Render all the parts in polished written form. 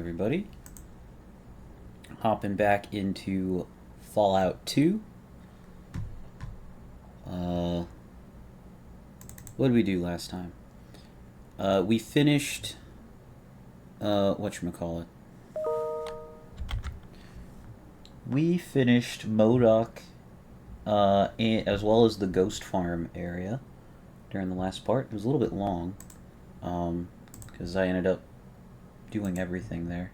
everybody. Hopping back into Fallout 2. What did we do last time? We finished, whatchamacallit? We finished MODOK, as well as the Ghost Farm area during the last part. It was a little bit long, because I ended up doing everything there.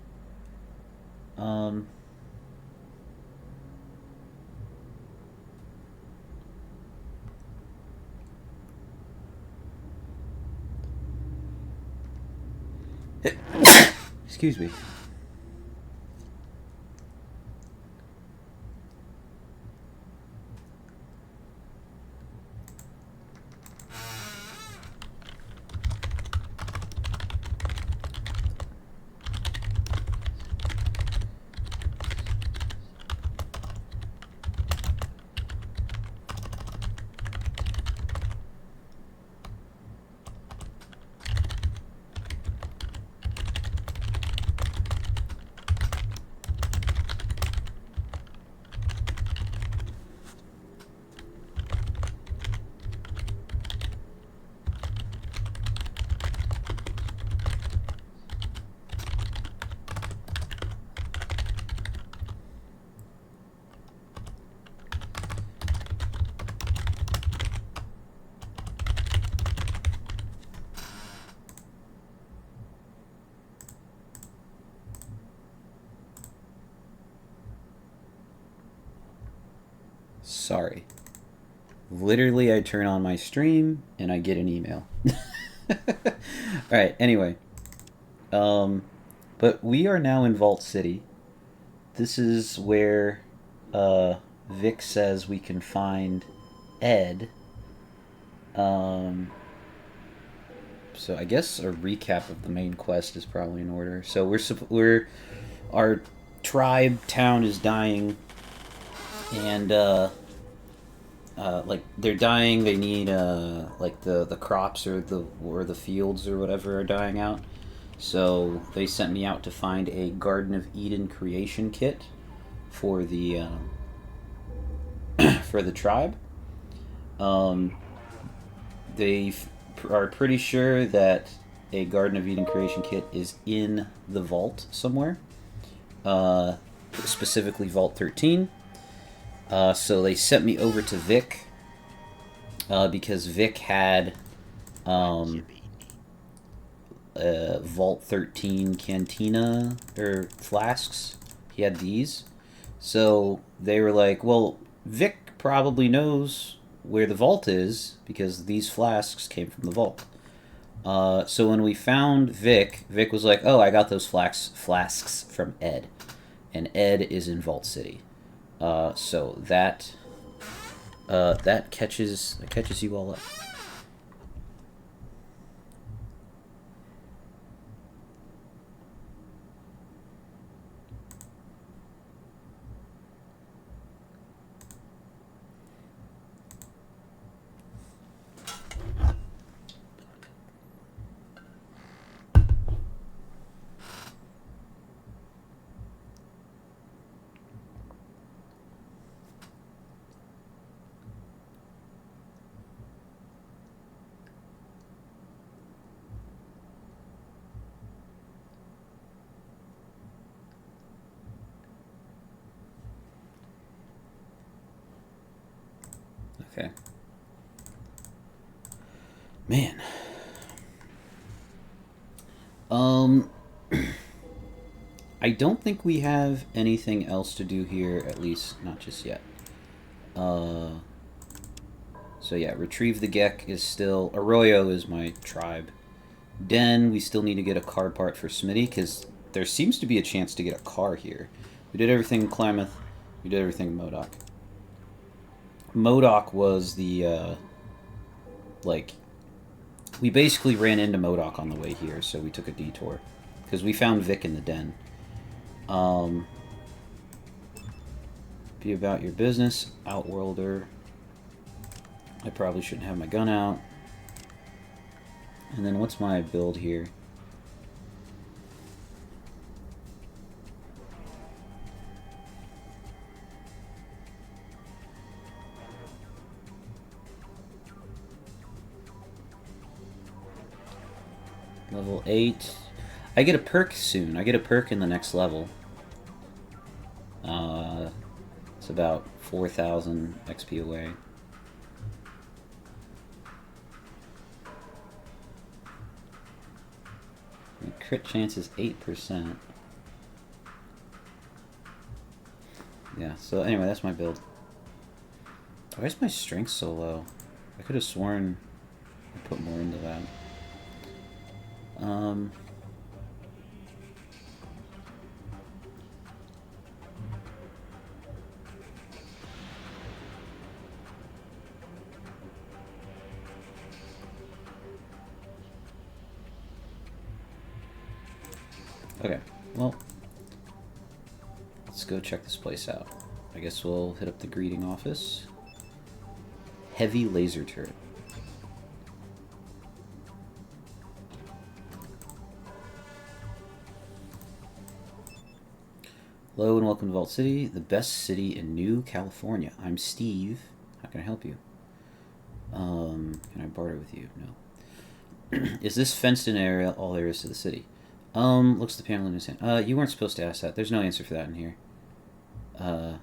Excuse me. Sorry. Literally, I turn on my stream and I get an email. Alright, anyway. But we are now in Vault City. This is where Vic says we can find Ed. So I guess a recap of the main quest is probably in order. So we're our tribe town is dying, and like they're dying. They need like the crops or the fields or whatever are dying out. So they sent me out to find a Garden of Eden creation kit for the for the tribe. They are pretty sure that a Garden of Eden creation kit is in the vault somewhere, specifically Vault 13. So they sent me over to Vic, because Vic had Vault 13 cantina or flasks. He had these. So they were like, well, Vic probably knows where the vault is because these flasks came from the vault. So when we found Vic, Vic was like, oh, I got those flasks from Ed. And Ed is in Vault City. So that catches you all up. Okay. Man. I don't think we have anything else to do here, at least not just yet. So yeah, Retrieve the Gek is still... Arroyo is my tribe. Den, we still need to get a car part for Smitty, because there seems to be a chance to get a car here. We did everything in Klamath. We did everything in MODOK. MODOK was the, like... We basically ran into MODOK on the way here, so we took a detour. Because we found Vic in the den. Be about your business, Outworlder. I probably shouldn't have my gun out. And then what's my build here? Level 8. I get a perk soon. I get a perk in the next level. It's about 4,000 XP away. The crit chance is 8%. Yeah, so anyway, that's my build. Why is my strength so low? I could have sworn I put more into that. Okay, well, let's go check this place out. I guess we'll hit up the greeting office. Heavy laser turret. Hello and welcome to Vault City, the best city in New California. I'm Steve. How can I help you? Can I barter with you? No. Is this fenced-in area all there is to the city? Looks the panel in his hand. You weren't supposed to ask that. There's no answer for that in here. Do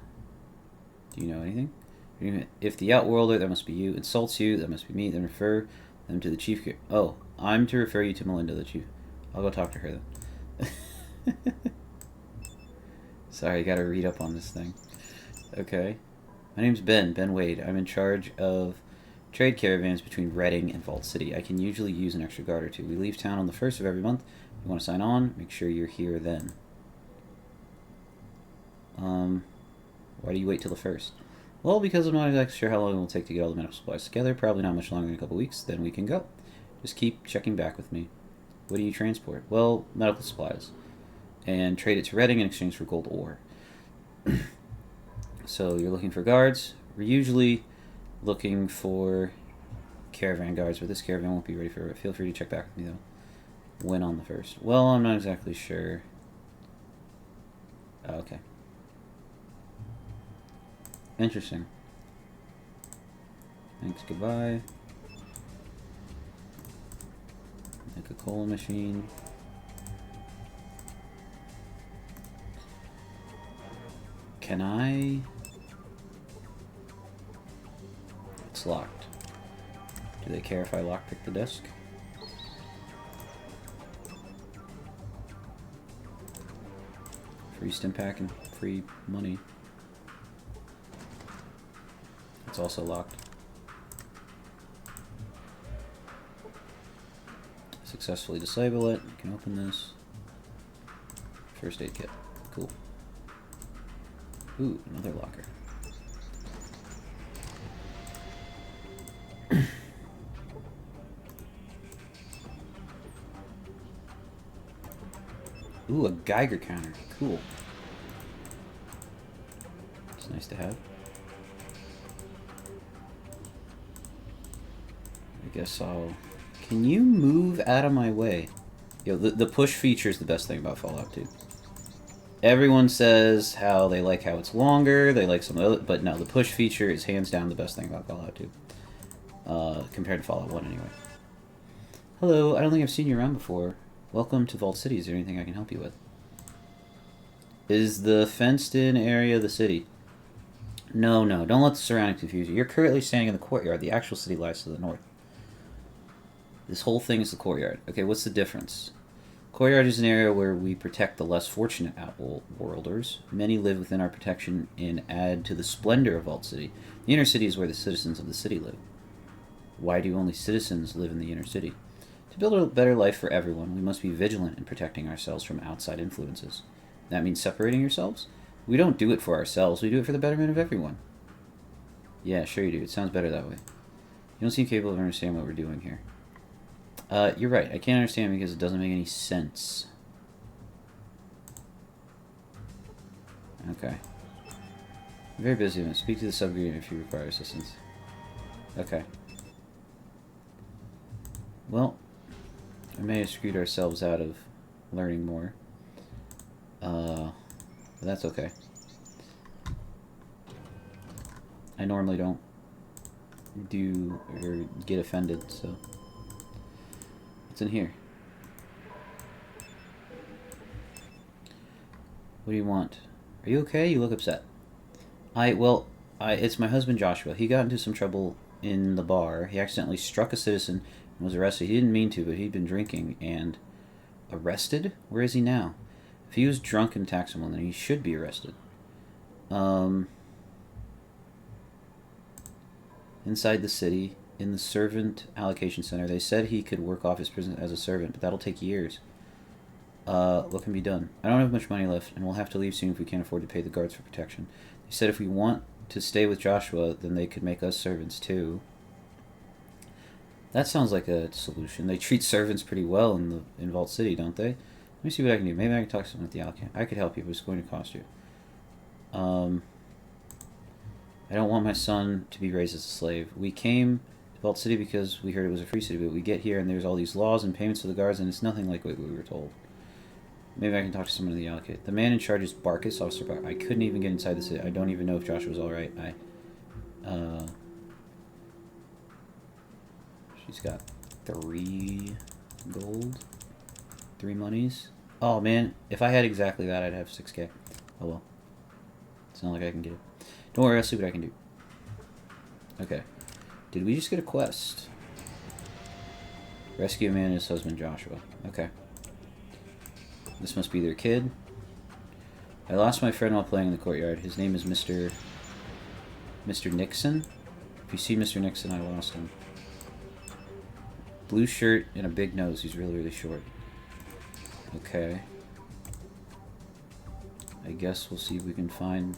you know anything? If the Outworlder, that must be you, insults you, that must be me, then refer them to the chief. Oh, I'm to refer you to Melinda, the chief. I'll go talk to her then. Sorry, I gotta read up on this thing. Okay. My name's Ben Wade. I'm in charge of trade caravans between Redding and Vault City. I can usually use an extra guard or two. We leave town on the 1st of every month. If you want to sign on, make sure you're here then. Why do you wait till the 1st? Well, because I'm not exactly sure how long it will take to get all the medical supplies together. Probably not much longer than a couple weeks. Then we can go. Just keep checking back with me. What do you transport? Well, medical supplies. And trade it to Redding in exchange for gold ore. So you're looking for guards. We're usually looking for caravan guards, but this caravan won't be ready for it. Feel free to check back with me, though. When on the 1st? Well, I'm not exactly sure. Oh, okay. Interesting. Thanks, goodbye. Make a cola machine. Can I? It's locked. Do they care if I lockpick the desk? Free Stimpak and free money. It's also locked. Successfully disable it. You can open this. First aid kit. Cool. Ooh, another locker. Ooh, a Geiger counter. Cool. It's nice to have. I guess I'll... Can you move out of my way? Yo, the push feature is the best thing about Fallout 2. Everyone says how they like how it's longer, they like some other... But no, the push feature is hands down the best thing about Fallout 2. Compared to Fallout 1, anyway. Hello, I don't think I've seen you around before. Welcome to Vault City. Is there anything I can help you with? Is the fenced-in area of the city? No, no. Don't let the surroundings confuse you. You're currently standing in the courtyard. The actual city lies to the north. This whole thing is the courtyard. Okay, what's the difference? Courtyard is an area where we protect the less fortunate Outworlders. Many live within our protection and add to the splendor of Vault City. The inner city is where the citizens of the city live. Why do only citizens live in the inner city? To build a better life for everyone, we must be vigilant in protecting ourselves from outside influences. That means separating yourselves? We don't do it for ourselves, we do it for the betterment of everyone. Yeah, sure you do. It sounds better that way. You don't seem capable of understanding what we're doing here. You're right. I can't understand because it doesn't make any sense. Okay. I'm very busy. I'm speak to the subgroup if you require assistance. Okay. Well, we may have screwed ourselves out of learning more. But that's okay. I normally don't do or get offended, so... What's in here? What do you want? Are you okay? You look upset. It's my husband Joshua. He got into some trouble in the bar. He accidentally struck a citizen and was arrested. He didn't mean to, but he'd been drinking and arrested? Where is he now? If he was drunk and attacked someone, then he should be arrested. Inside the city, in the servant allocation center, they said he could work off his prison as a servant, but that'll take years. What can be done? I don't have much money left, and we'll have to leave soon if we can't afford to pay the guards for protection. They said if we want to stay with Joshua, then they could make us servants too. That sounds like a solution. They treat servants pretty well in Vault City, don't they? Let me see what I can do. Maybe I can talk to someone at the Alcam. I could help you, but it's going to cost you. I don't want my son to be raised as a slave. We came to Vault City because we heard it was a free city, but we get here and there's all these laws and payments to the guards, and it's nothing like what we were told. Maybe I can talk to someone in the Allocate. The man in charge is Barkus, Officer Barkus. I couldn't even get inside the city. I don't even know if Joshua was alright. She's got 3 gold. 3 monies. Oh, man. If I had exactly that, I'd have 6k. Oh, well. It's not like I can get it. Don't worry, I'll see what I can do. Okay. Did we just get a quest? Rescue a man and his husband, Joshua. Okay. This must be their kid. I lost my friend while playing in the courtyard. His name is Mr. Nixon. If you see Mr. Nixon, I lost him. Blue shirt and a big nose. He's really, really short. Okay. I guess we'll see if we can find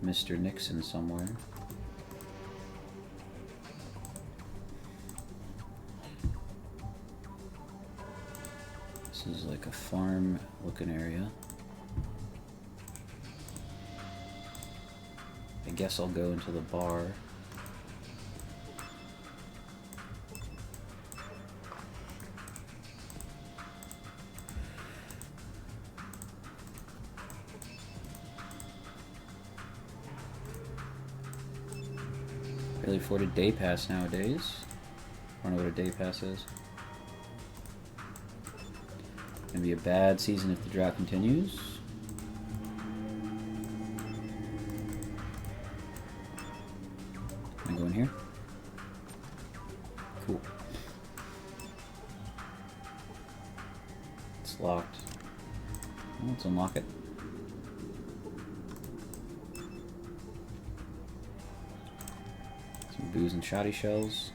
Mr. Nixon somewhere. This is like a farm looking area. I guess I'll go into the bar. Really afford a day pass nowadays. I don't know what a day pass is. Gonna be a bad season if the drought continues. Can I go in here? Cool. It's locked. Well, let's unlock it. Some booze and shoddy shells.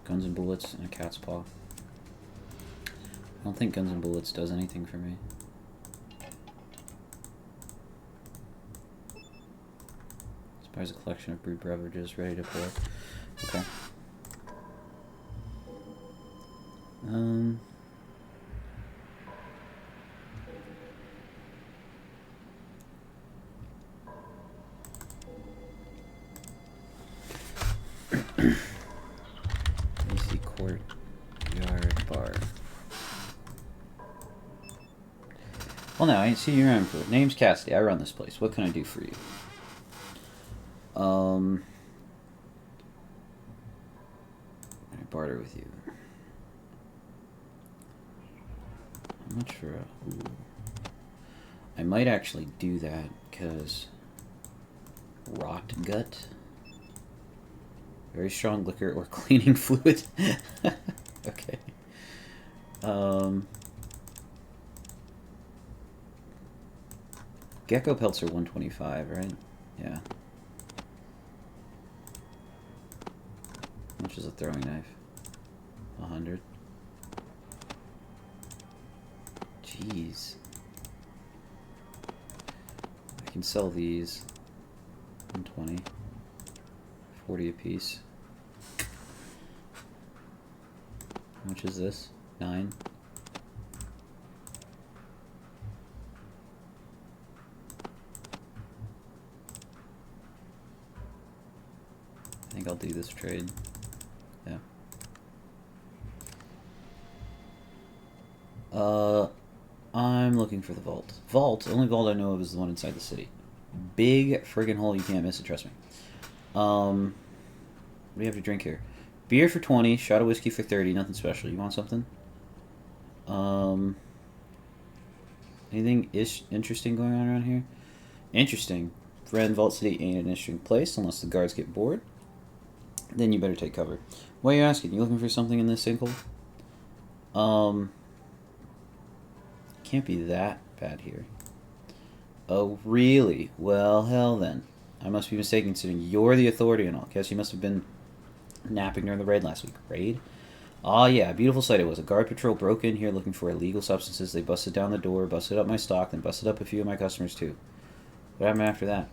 Guns and bullets and a cat's paw. I don't think Guns and Bullets does anything for me. This buys a collection of brewed beverages ready to pour. Okay. AC Courtyard Bar. Well, now I ain't seen you around for it. Name's Cassidy. I run this place. What can I do for you? I barter with you. How much for a... Ooh. I might actually do that, because... Rot gut. Very strong liquor or cleaning fluid. Okay. Gecko pelts are 125, right? Yeah. How much is a throwing knife? 100. Jeez. I can sell these. 120. 40 a piece. How much is this? 9. I think I'll do this trade. Yeah. I'm looking for the vault. Vault, the only vault I know of is the one inside the city. Big friggin' hole, you can't miss it, trust me. What do you have to drink here? Beer for 20, shot of whiskey for 30, nothing special. You want something? Anything interesting going on around here? Interesting. Friend Vault City ain't an interesting place unless the guards get bored. Then you better take cover. Why are you asking? You looking for something in this sinkhole? Can't be that bad here. Oh, really? Well, hell then. I must be mistaken considering you're the authority and all. Guess you must have been napping during the raid last week. Raid? Ah, yeah, beautiful sight it was. A guard patrol broke in here looking for illegal substances. They busted down the door, busted up my stock, then busted up a few of my customers too. What happened after that?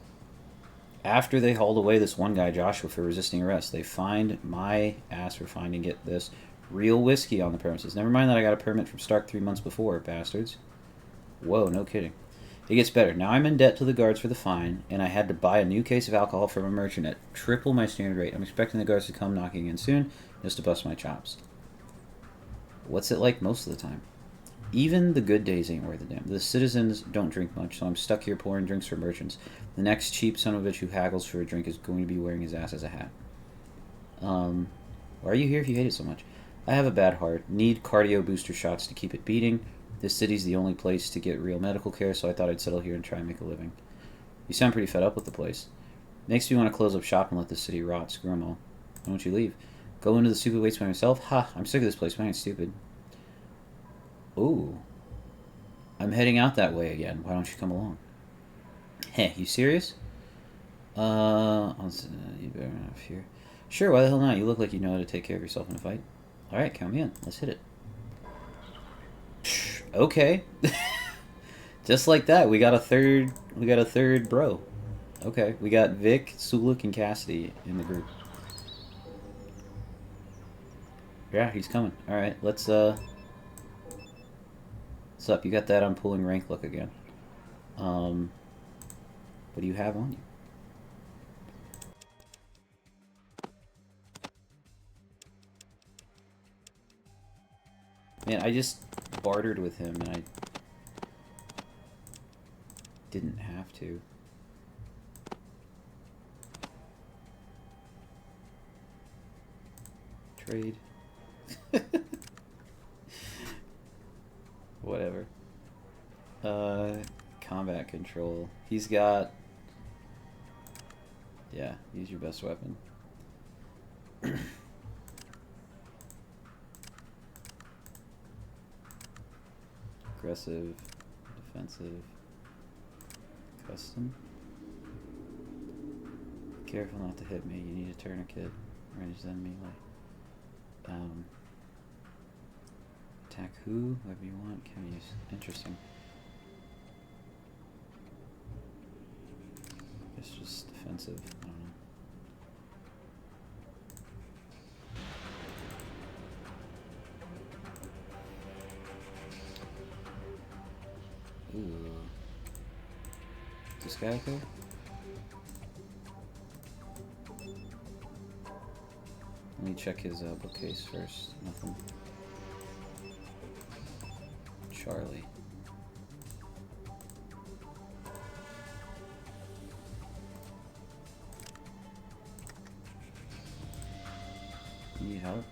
After they hauled away this one guy, Joshua, for resisting arrest, they fined my ass for finding, get this, real whiskey on the premises. Never mind that I got a permit from Stark 3 months before, bastards. Whoa, no kidding. It gets better. Now I'm in debt to the guards for the fine, and I had to buy a new case of alcohol from a merchant at triple my standard rate. I'm expecting the guards to come knocking in soon, just to bust my chops. What's it like most of the time? Even the good days ain't worth a damn. The citizens don't drink much, so I'm stuck here pouring drinks for merchants. The next cheap son of a bitch who haggles for a drink is going to be wearing his ass as a hat. Why are you here if you hate it so much? I have a bad heart. Need cardio booster shots to keep it beating. This city's the only place to get real medical care, so I thought I'd settle here and try and make a living. You sound pretty fed up with the place. Makes me want to close up shop and let this city rot. Screw 'em all. Why don't you leave? Go into the stupid waste by myself? Ha! I'm sick of this place, but I ain't stupid. Ooh. I'm heading out that way again. Why don't you come along? Heh, you serious? You better not fear. Sure, why the hell not? You look like you know how to take care of yourself in a fight. Alright, count me in. Let's hit it. Okay. Just like that, we got a third bro. Okay, we got Vic, Sulik, and Cassidy in the group. Yeah, he's coming. Alright, let's what's up? You got that on pulling rank look again. What do you have on you? Man, I just bartered with him and I didn't have to. Trade. Whatever. Combat control. He's got... Yeah, use your best weapon. Aggressive, defensive, custom. Careful not to hit me. You need a tourniquet. Ranged enemy. Attack who? Whatever you want. Can use. Interesting. It's just defensive. I don't know. Ooh. Is this guy okay? Let me check his bookcase first. Nothing. Charlie. Need help?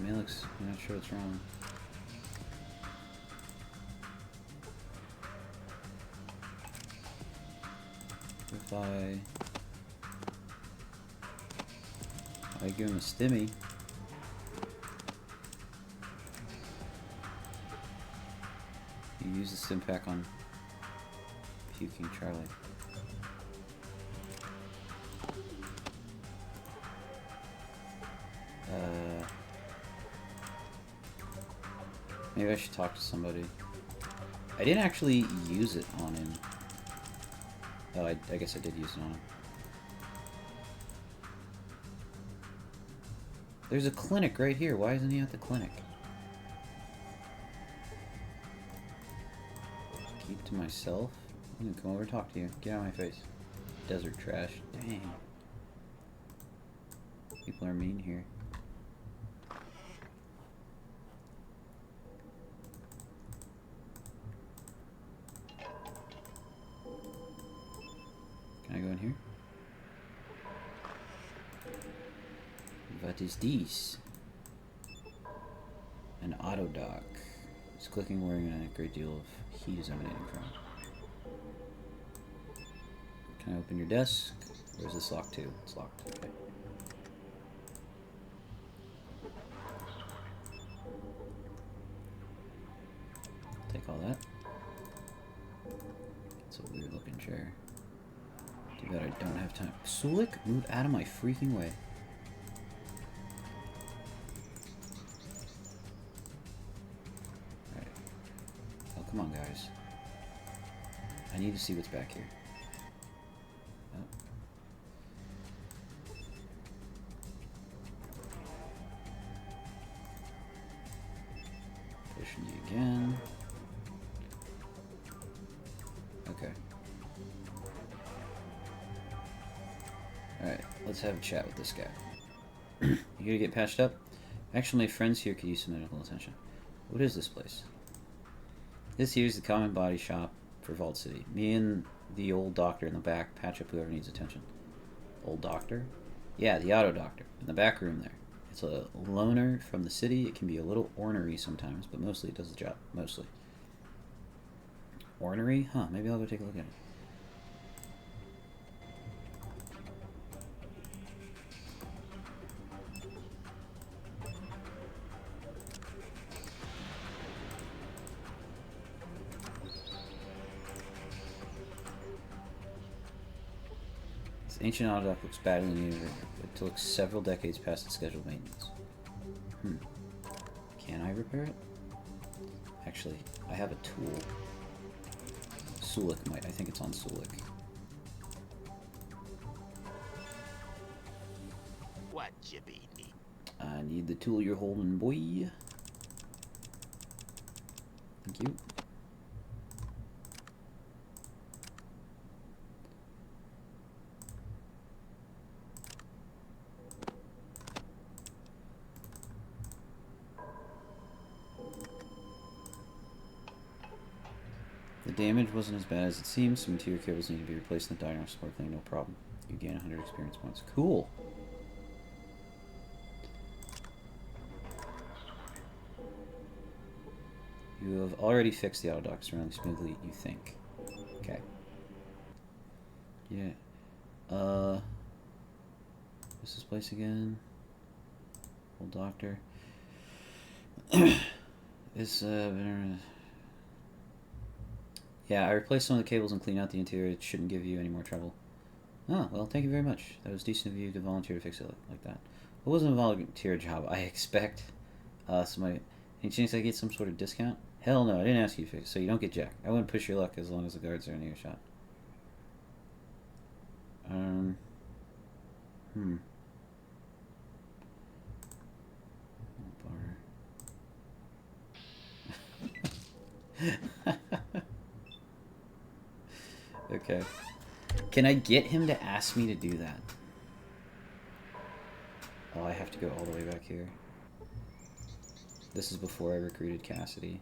Malix, I'm not sure what's wrong. If I give him a stimmy. You use the stim pack on puking Charlie. Maybe I should talk to somebody. I didn't actually use it on him. Oh, I guess I did use it on him. There's a clinic right here. Why isn't he at the clinic? Keep to myself? I'm gonna come over and talk to you. Get out of my face. Desert trash. Dang. People are mean here. Can I go in here? What is this? An auto dock. It's clicking where a great deal of heat is emanating from. Can I open your desk? Or is this locked too? It's locked. Okay. Take all that. It's a weird looking chair. Too bad I don't have time. Sulik, move out of my freaking way. Alright. Oh, come on, guys. I need to see what's back here. Oh. Pushing you again. Okay. Alright, let's have a chat with this guy. You here to get patched up? Actually, my friends here could use some medical attention. What is this place? This here's the common body shop for Vault City. Me and the old doctor in the back patch up whoever needs attention. Old doctor? Yeah, the auto doctor. In the back room there. It's a loner from the city. It can be a little ornery sometimes, but mostly it does the job. Mostly. Ornery? Huh, maybe I'll go take a look at it. This ancient auto dock looks badly needed. It looks several decades past its scheduled maintenance. Can I repair it? Actually, I have a tool. Sulik might. I think it's on Sulik. What you be need? I need the tool you're holding, boy. Thank you. The damage wasn't as bad as it seems. Some interior cables need to be replaced in the diagonal support thing, no problem. You gain 100 experience points. Cool. You have already fixed the auto docks running smoothly, you think. Okay. Yeah. What's this place again? Old doctor. It's yeah, I replaced some of the cables and cleaned out the interior. It shouldn't give you any more trouble. Oh, well, thank you very much. That was decent of you to volunteer to fix it like that. It wasn't a volunteer job, I expect. Any chance I get some sort of discount? Hell no, I didn't ask you to fix it, so you don't get jack. I wouldn't push your luck as long as the guards are in earshot. Okay. Can I get him to ask me to do that? Oh, I have to go all the way back here. This is before I recruited Cassidy.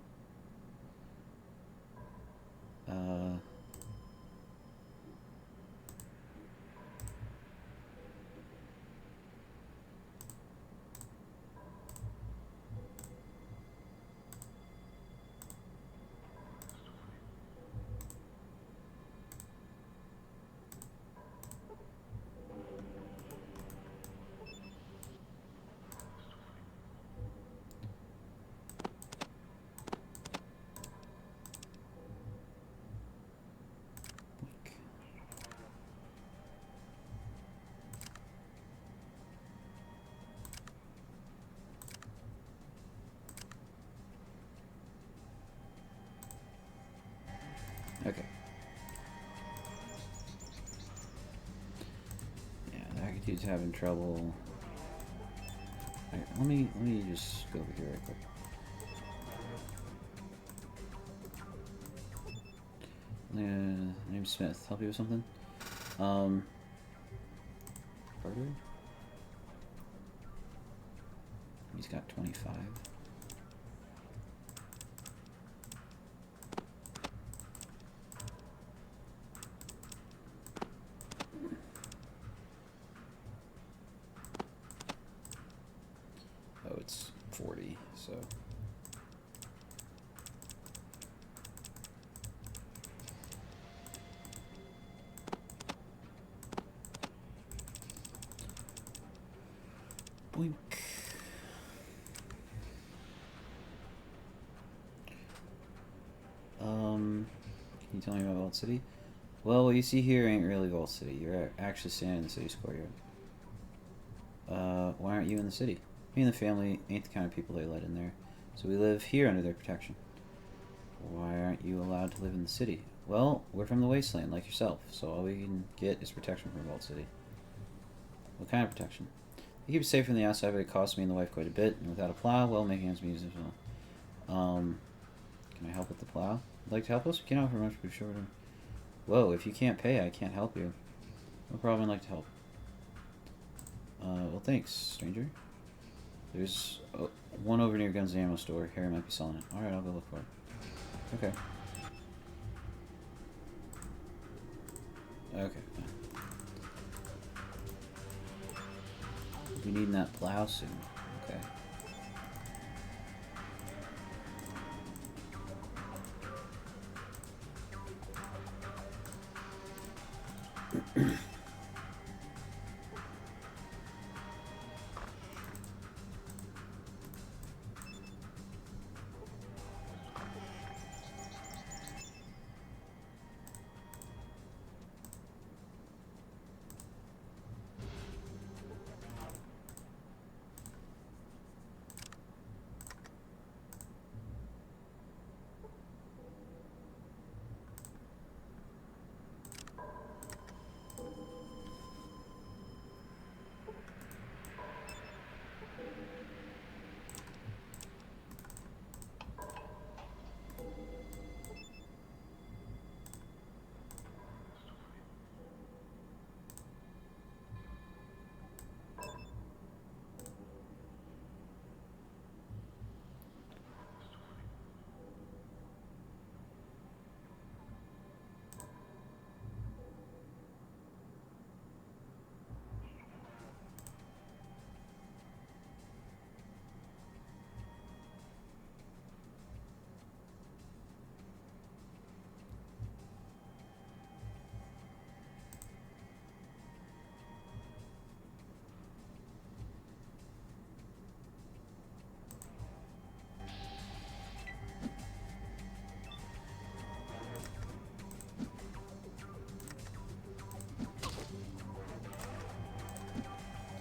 Okay. Yeah, the Hacketude's having trouble. Right, let me just go over here right quick. Name's Smith. Help you with something? Carter? He's got 25. Oh, it's 40, so... Yoink. Can you tell me about Vault City? Well, what you see here ain't really Vault City. You're actually standing in the city's courtyard. Why aren't you in the city? Me and the family ain't the kind of people they let in there, so we live here under their protection. Why aren't you allowed to live in the city? Well, we're from the wasteland, like yourself, so all we can get is protection from Vault City. What kind of protection? They keep it safe from the outside, but it costs me and the wife quite a bit, and without a plow, well, making ends meet as well. Can I help with the plow? Would you like to help us? We can't offer much, but sure. Whoa, if you can't pay, I can't help you. No problem, I'd like to help. Well, thanks, stranger. There's one over near Guns and Ammo store. Harry might be selling it. Alright, I'll go look for it. Okay. Okay, fine. We'll be needing that plow soon. Okay.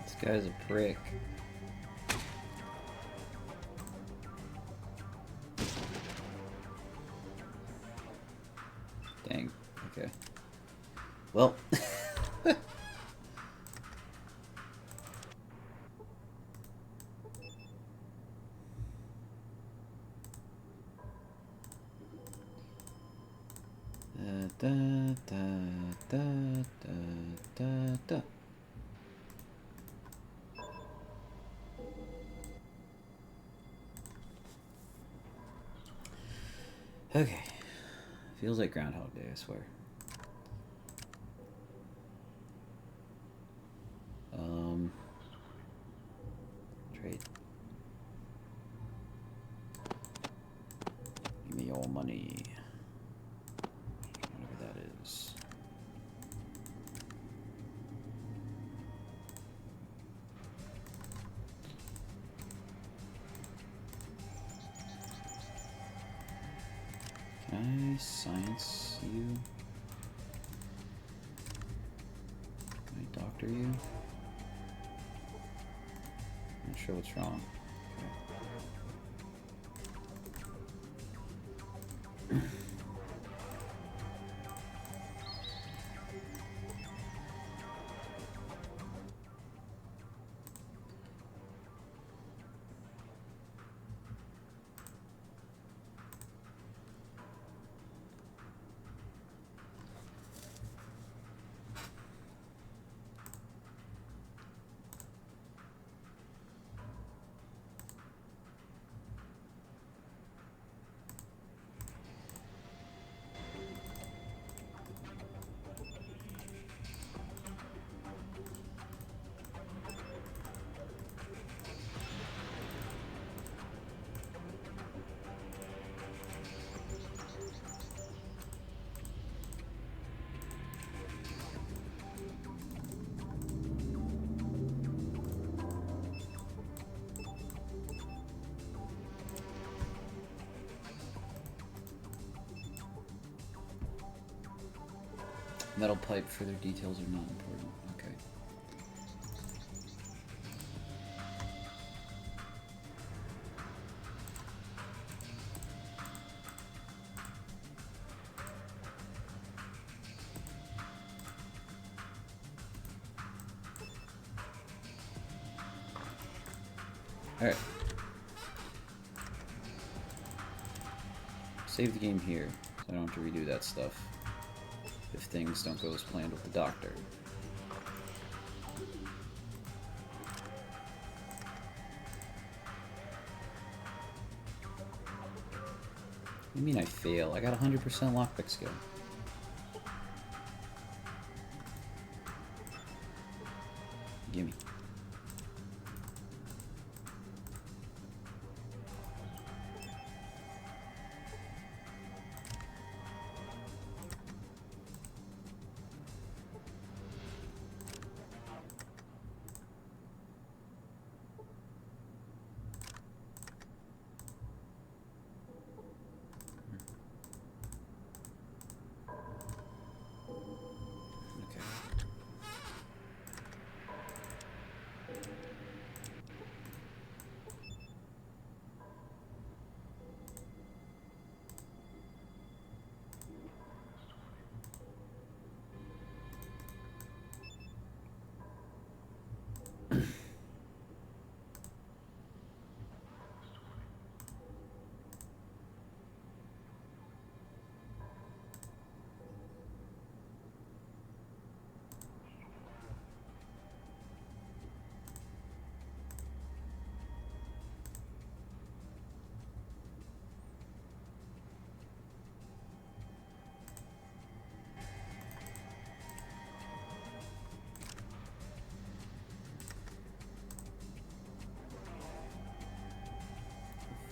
This guy's a prick. Dang. Okay. Well. Da, da, da, da, da, da. Okay. Feels like Groundhog Day, I swear. Trade. Give me your money. Whatever that is. Can I science you? Can I doctor you? I'm not sure what's wrong. Okay. Metal pipe, further details are not important. Okay. Alright. Save the game here, so I don't have to redo that stuff if things don't go as planned with the doctor. What do you mean I fail? I got 100% lockpick skill. Gimme.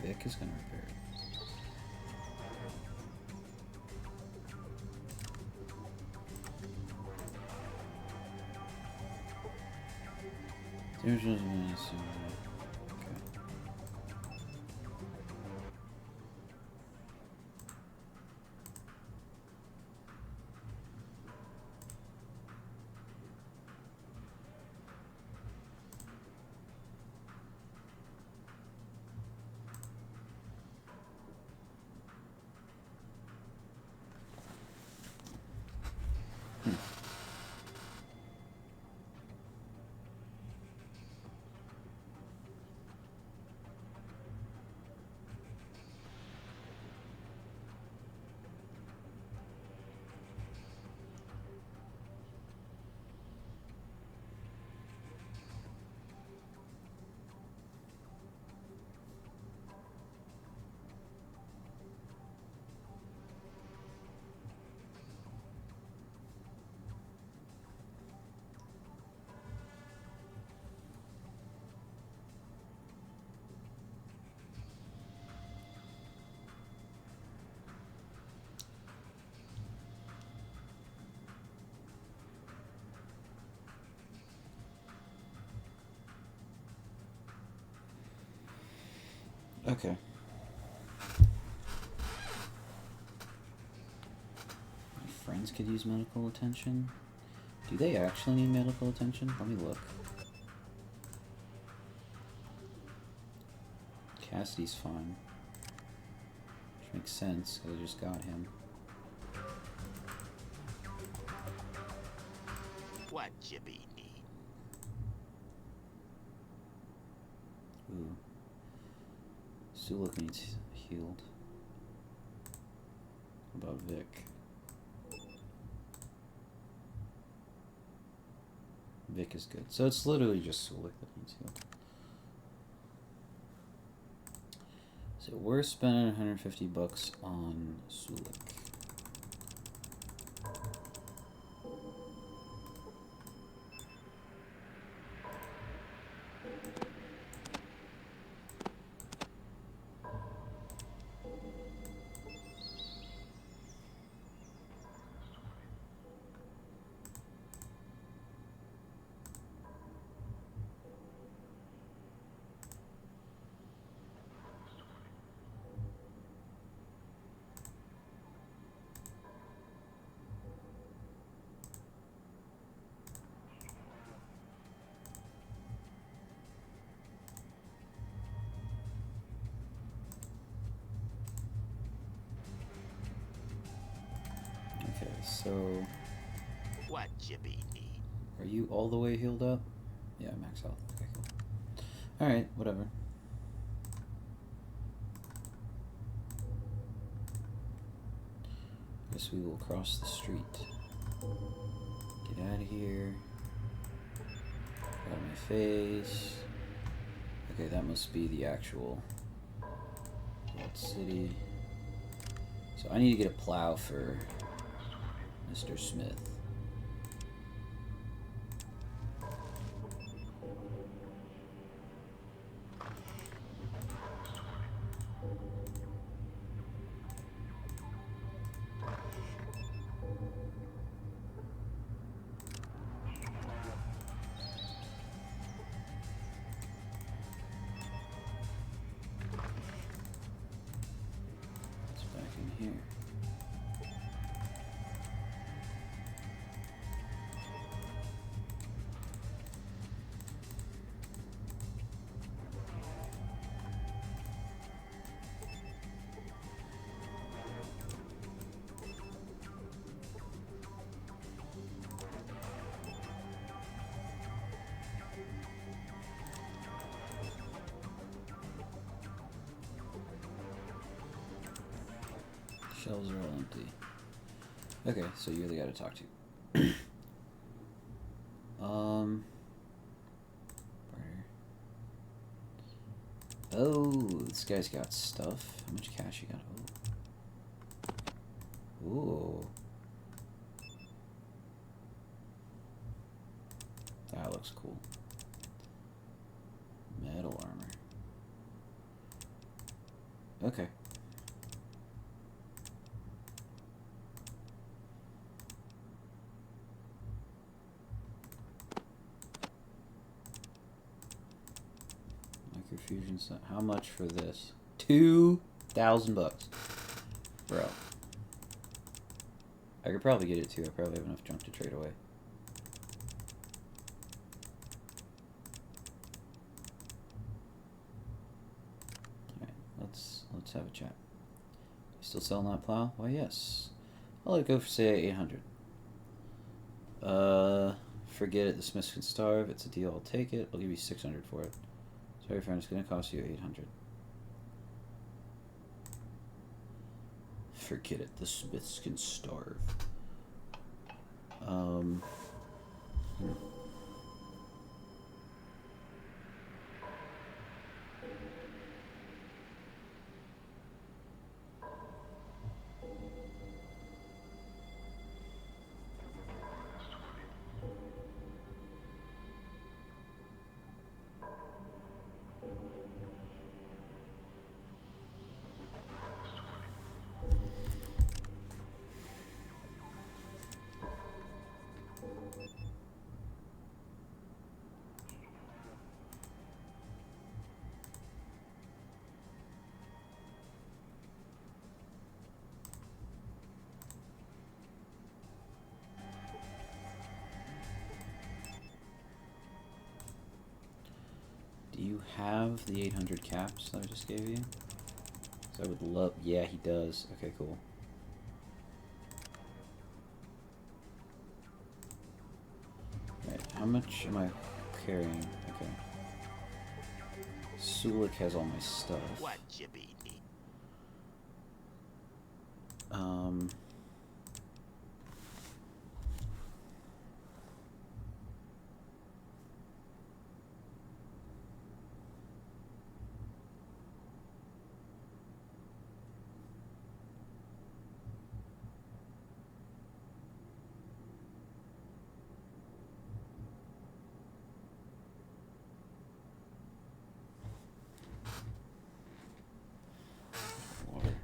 Vic is gonna repair it. There's just okay. My friends could use medical attention. Do they actually need medical attention? Let me look. Cassidy's fine. Which makes sense, because I just got him. What Jippy need? Ooh. Sulek needs healed. What about Vic? Vic is good. So it's literally just Sulek that needs healed. So we're spending 150 bucks on Sulek. So, What Chippy need? are you all the way healed up? Yeah, max health. Okay, cool. Alright, whatever. Guess we will cross the street. Get out of here. Out of my face. Okay, that must be the actual Vault City. So I need to get a plow for Mr. Smith. It's back in here. Shelves are all empty. Okay, so you're the guy to talk to. Barter. Oh, this guy's got stuff. How much cash you got? Oh. Ooh. That looks cool. Metal armor. Okay. Microfusion set. How much for this? $2,000, bro. I could probably get it too. I probably have enough junk to trade away. Alright, let's have a chat. You still selling that plow? Why yes. I'll let it go for say 800. Forget it. The Smiths can starve. It's a deal. I'll take it. I'll give you 600 for it. Sorry, friend. It's gonna cost you 800. Forget it. The Smiths can starve. Do you have the 800 caps that I just gave you? 'Cause I would love... Yeah, he does. Okay, cool. Right, how much am I carrying? Okay. Sulik has all my stuff. What Chippy need? Water.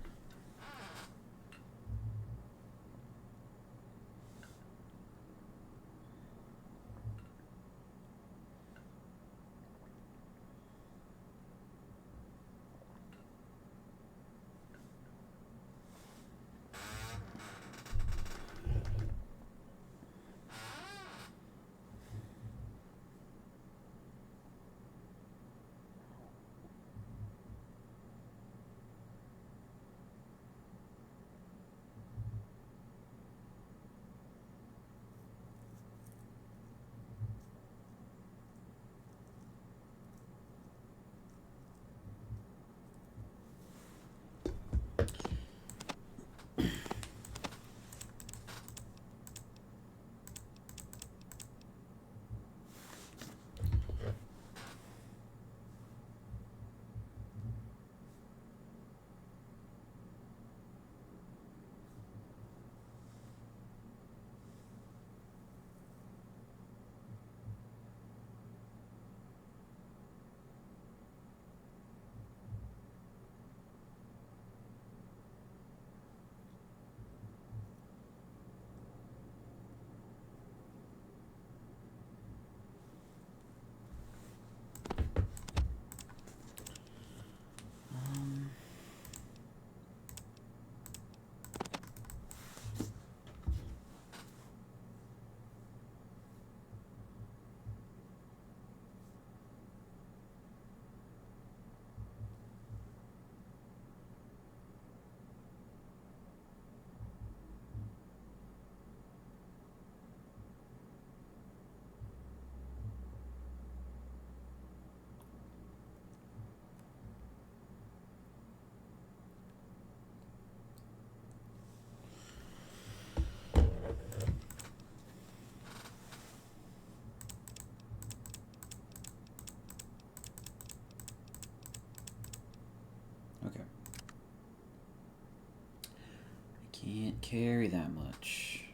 can't carry that much.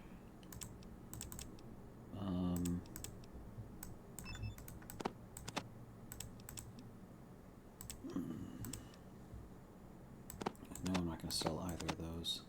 No, I'm not going to sell either of those.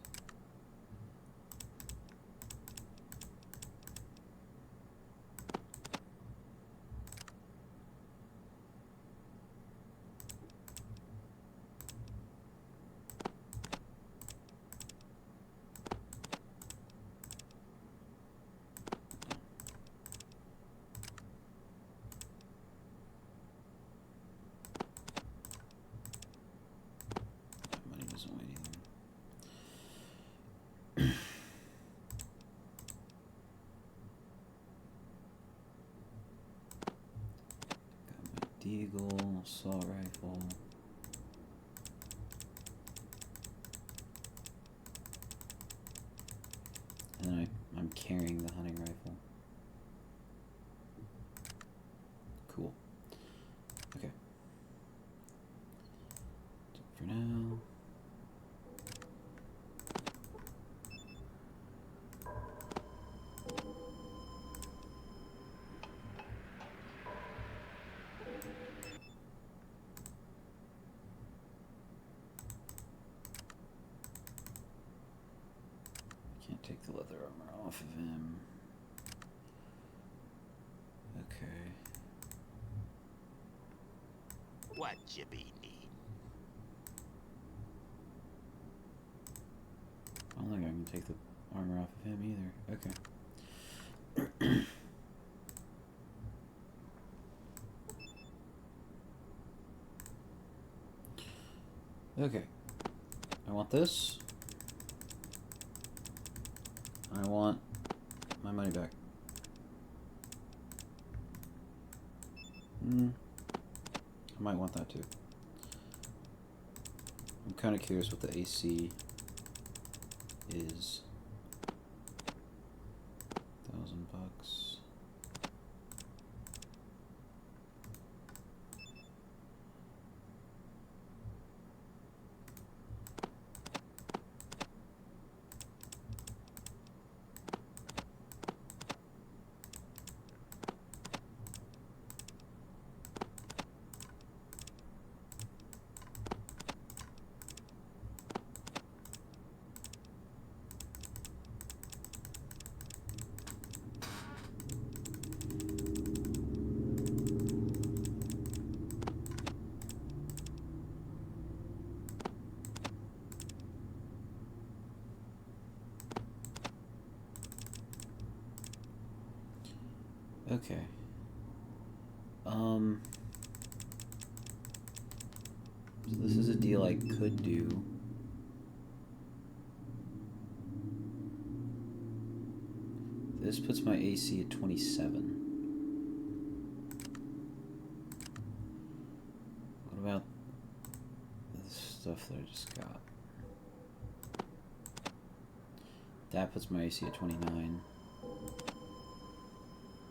Money doesn't weigh anything. Deagle, assault rifle. And then I'm carrying the hunting rifle. Cool. Okay. That's it for now. Can't take the leather armor off of him. Okay. What you be need? I don't think I can take the armor off of him either. Okay. Okay. I want this. I want my money back. I might want that too. I'm kind of curious what the AC is. $1,000. Okay. So this is a deal I could do. This puts my AC at 27. What about the stuff that I just got? That puts my AC at 29.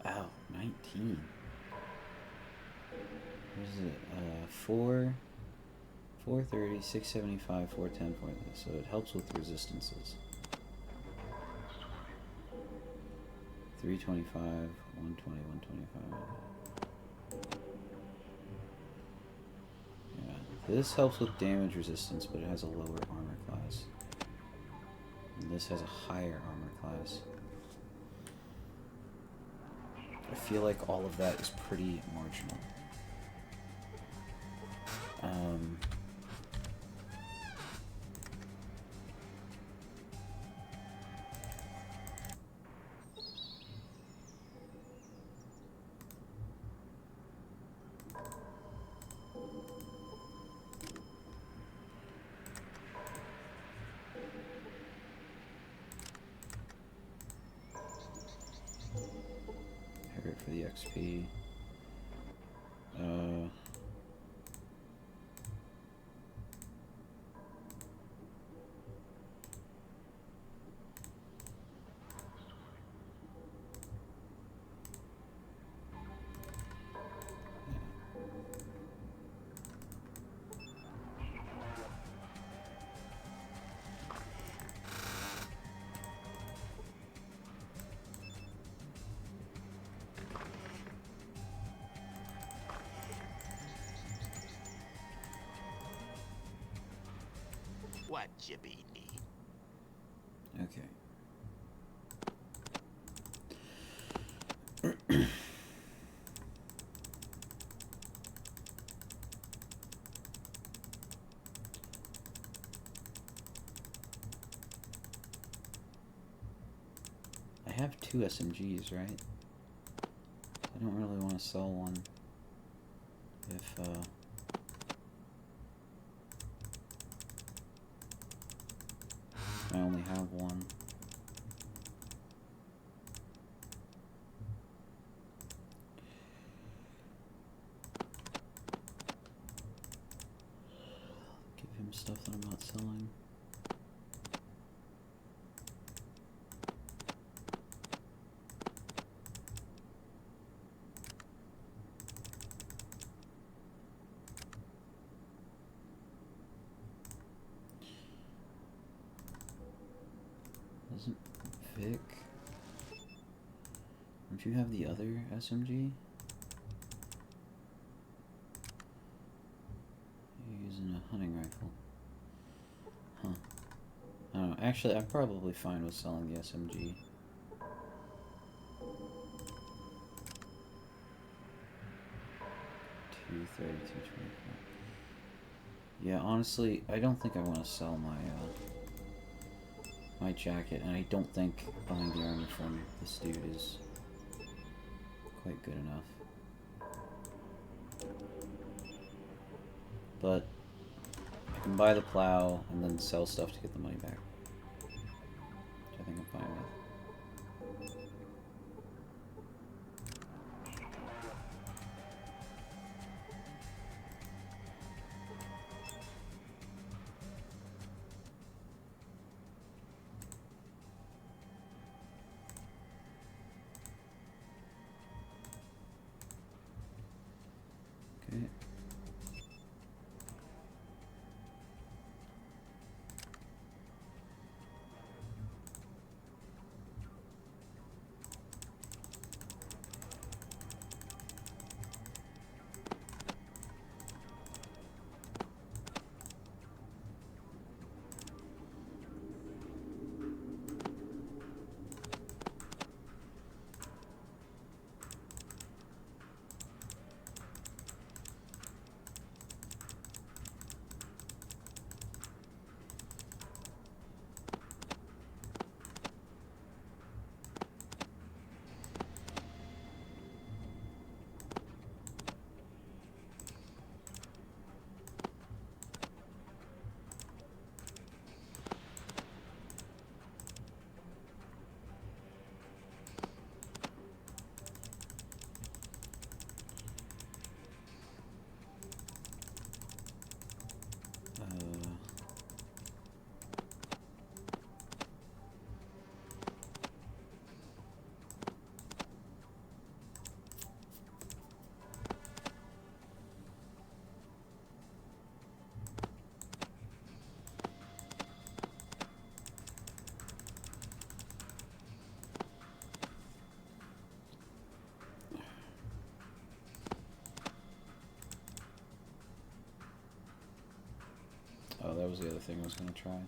Ow, 19. What is it? 430, 675, 410, 410. So it helps with resistances. 325, 120, 125. Yeah, this helps with damage resistance, but it has a lower armor class. And this has a higher armor class. I feel like all of that is pretty marginal. Here for the XP. What you be need? Okay. I have 2 SMGs, right? I don't really want to sell one if I only have one. Give him stuff that I'm not selling. Doesn't Vic? Don't you have the other SMG? You're using a hunting rifle. Huh. I don't know. Actually, I'm probably fine with selling the SMG. Yeah, honestly, I don't think I want to sell my jacket, and I don't think buying the armor from this dude is quite good enough. But I can buy the plow and then sell stuff to get the money back, which I think I'm fine with. Okay. Oh, that was the other thing I was going to try.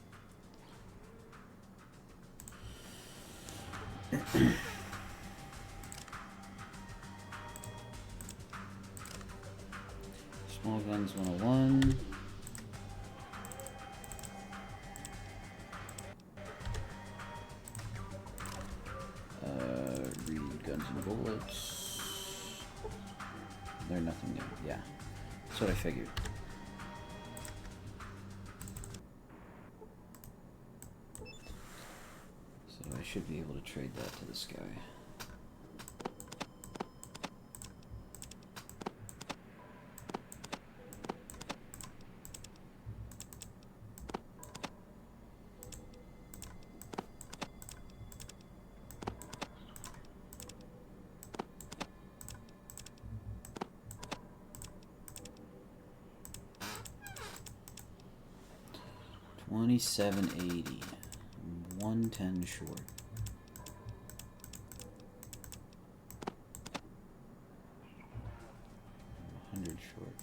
Small Guns 101. Read Guns and Bullets. They're nothing new. Yeah, that's what I figured. So I should be able to trade that to this guy. $27.80. 110 short. $100 short.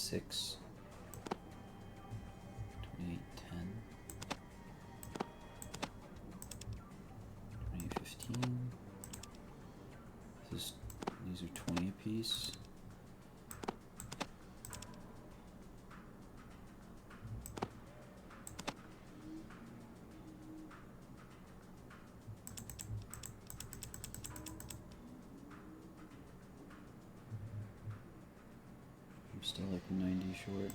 6, 28, 10, 28, 15. These are 20 apiece. I'm still like 90 short.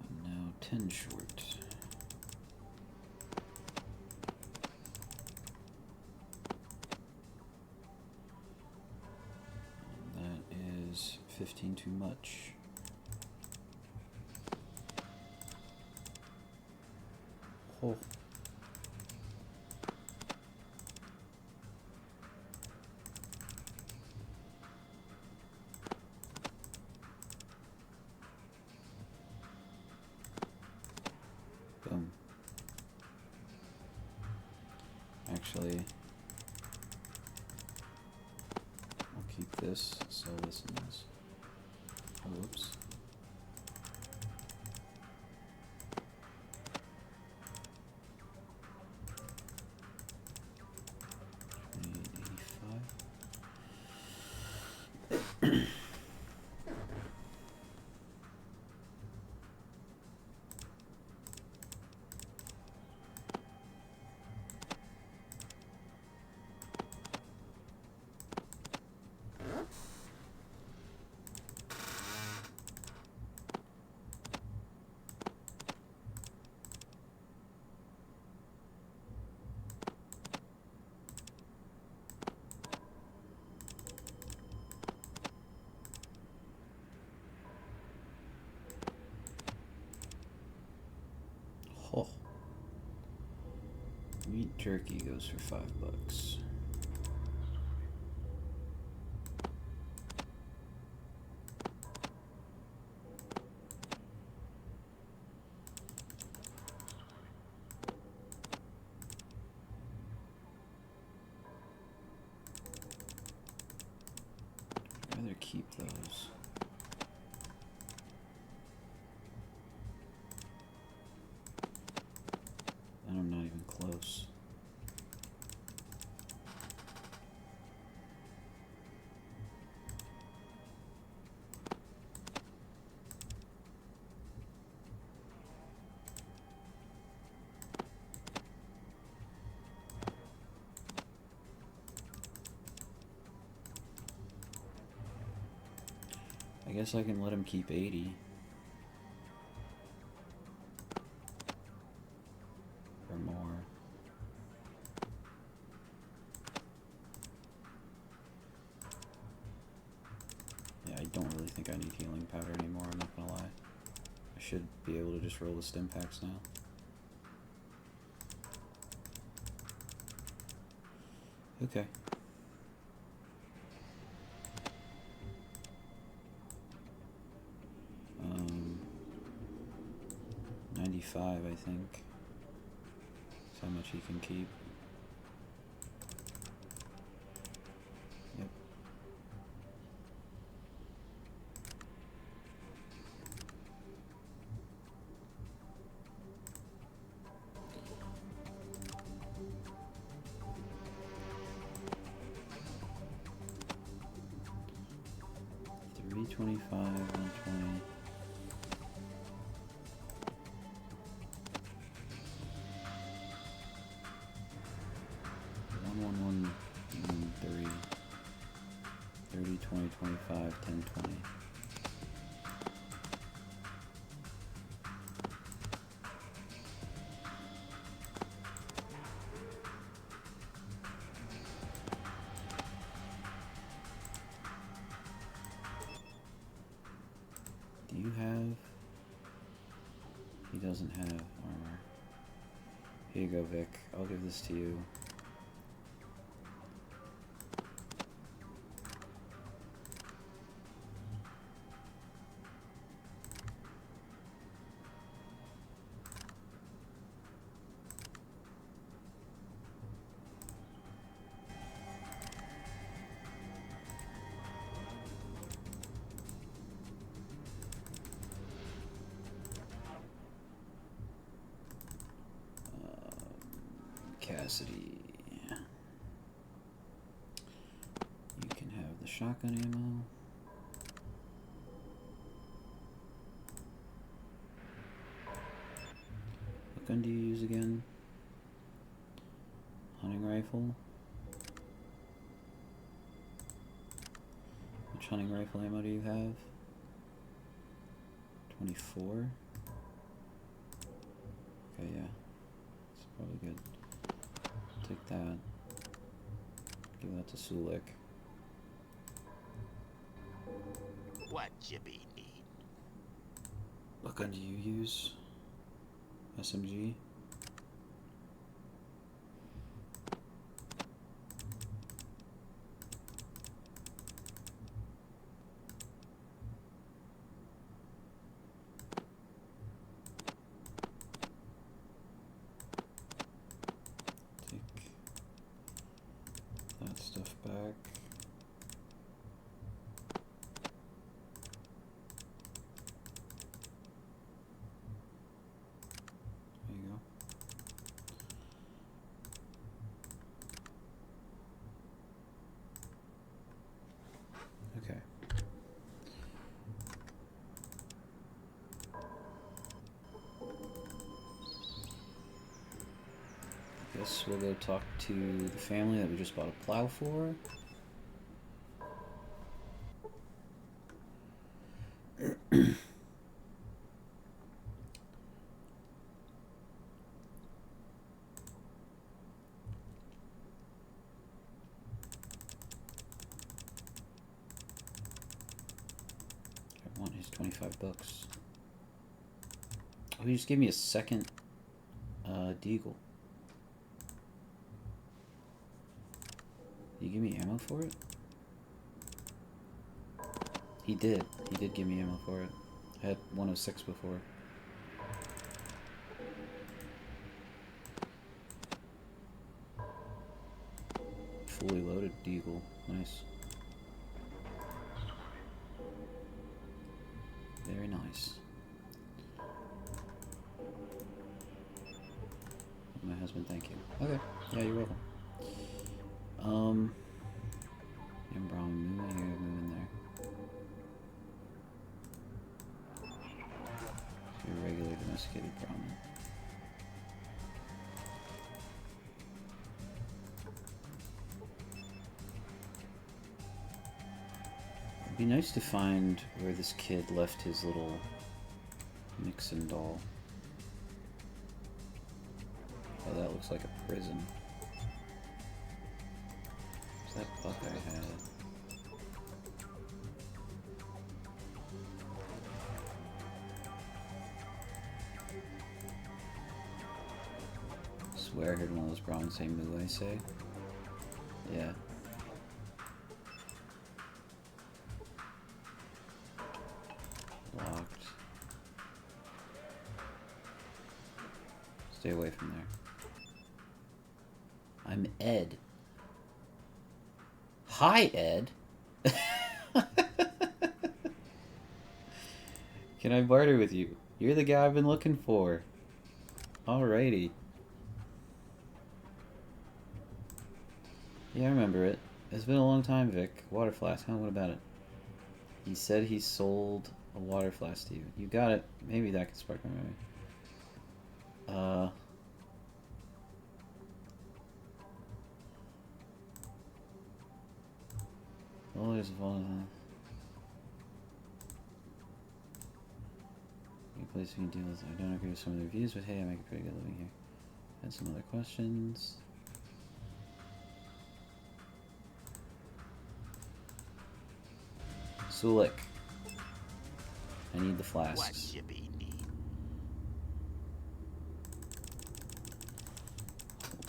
I'm now 10 short. And that is 15 too much. Oh. Boom. Actually, I'll keep this, sell this and this. Oh, whoops. Oh. Meat jerky goes for $5. I'd rather keep those. And I'm not even close. I guess I can let him keep 80. Or more. Yeah, I don't really think I need healing powder anymore, I'm not gonna lie. I should be able to just roll the stim packs now. Okay. 95, I think. That's how much he can keep. Yep. $325, $120. $111, 3, 30, 20, 25, 10, 20. Do you have? He doesn't have armor. Here you go, Vic. I'll give this to you. Cassidy. You can have the shotgun ammo. What gun do you use again? Hunting rifle. Which hunting rifle ammo do you have? 24? Okay, yeah. It's probably good. Take that. Give that to Sulik. What Chippy need? What gun do you use? SMG? Stuff back. There you go. Okay. Guess we'll go talk to the family that we just bought a plow for. I want his 25 bucks. Oh, he just gave me a second Deagle. Did you give me ammo for it? He did. He did give me ammo for it. I had 106 before. Fully loaded Deagle. Nice. Very nice. My husband, thank you. Okay. Yeah, you're welcome. And brown moving here, moving there. Your regular domesticated brown. It'd be nice to find where this kid left his little Nixon doll. Oh, that looks like a prison. What's that Buckeye had? I swear I heard one of those Brahmins say moo, I say. Yeah. Locked. Stay away from there. I'm Ed. Hi, Ed. Can I barter with you? You're the guy I've been looking for. Alrighty. Yeah, I remember it. It's been a long time, Vic. Water flask, huh? What about it? He said he sold a water flask to you. You got it. Maybe that could spark my memory. Oh, there's one. Any place we can deal with. I don't agree with some of the reviews, but hey, I make a pretty good living here. And some other questions. Sulik. I need the flasks. What Chippy need?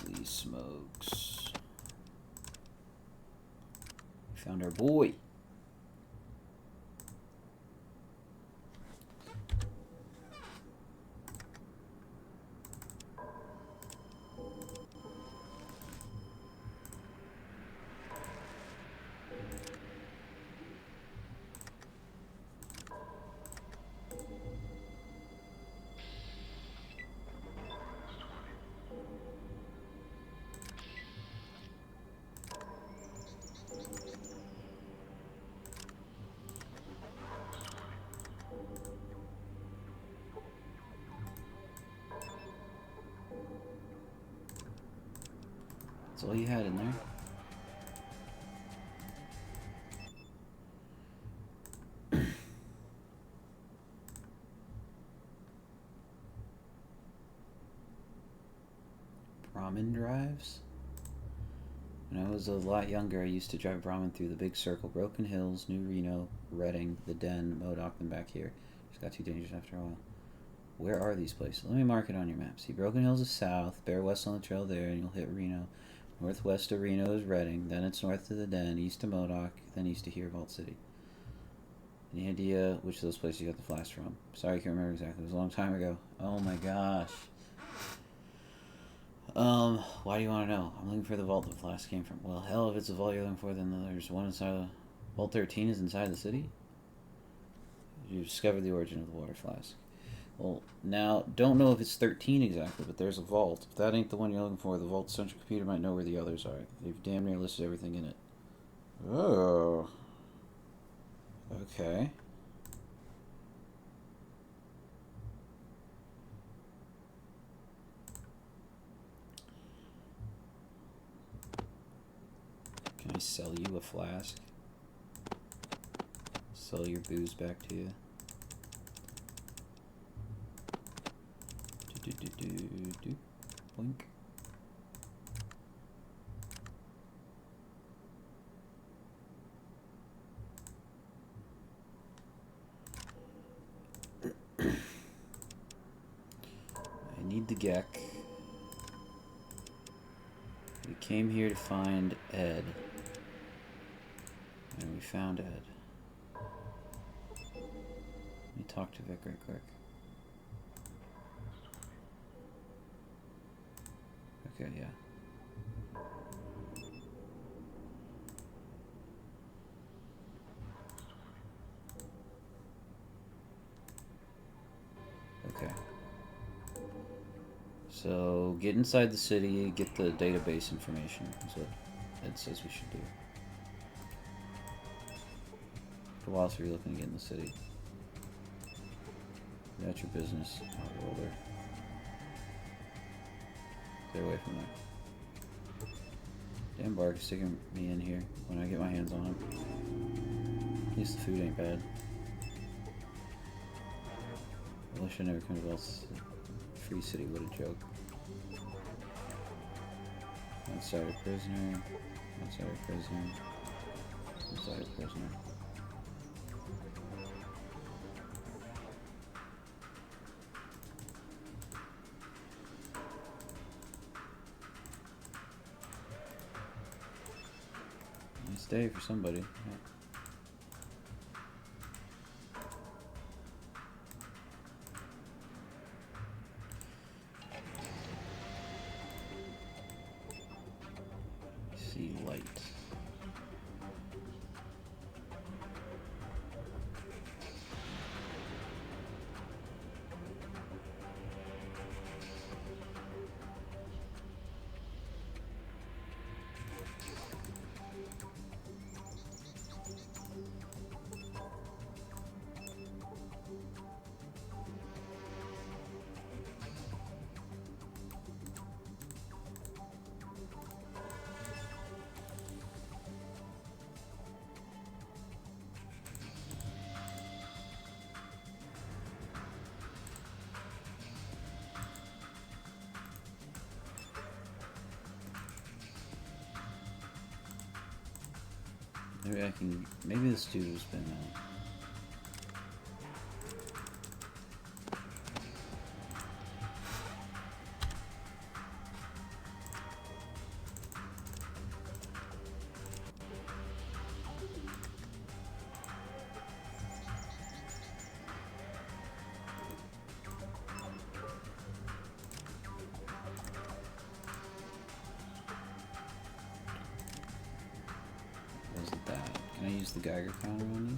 Holy smokes. We found our boy. That's all you had in there. Brahmin drives? When I was a lot younger, I used to drive Brahmin through the big circle, Broken Hills, New Reno, Redding, the Den, Modoc, then back here. Just got too dangerous after a while. Where are these places? Let me mark it on your map. See, Broken Hills is south, bear west on the trail there, and you'll hit Reno. Northwest of Reno is Redding, then it's north to the Den, east to Modoc, then east to here, Vault City. Any idea which of those places you got the flask from? Sorry, I can't remember exactly. It was a long time ago. Oh my gosh. Why do you want to know? I'm looking for the vault the flask came from. Well, hell, if it's the vault you're looking for, then there's one inside of... Vault 13 is inside the city? You discovered the origin of the water flask. Well, now, don't know if it's 13 exactly, but there's a vault. If that ain't the one you're looking for, the vault's central computer might know where the others are. They've damn near listed everything in it. Oh. Okay. Can I sell you a flask? Sell your booze back to you? Do. Boink. I need the Gek. We came here to find Ed. And we found Ed. Let me talk to Vic right quick. Okay, yeah. Okay. So, get inside the city, get the database information. That's what Ed says we should do. For while, so you're looking to get in the city. That's your business, Outroller. Stay away from that. Damn Bark is sticking me in here when I get my hands on him. At least the food ain't bad. I wish I never come to Vault's Free City, what a joke. Outsider prisoner. Outsider prisoner. Outsider prisoner. Nice day for somebody. Yeah. See light. Maybe I can. Maybe this dude has been. Wasn't that? Can I use the Geiger counter on you?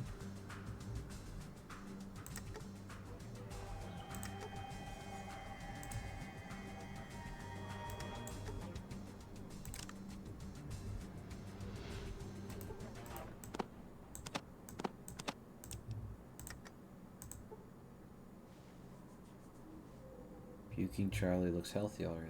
Puking Charlie looks healthy already.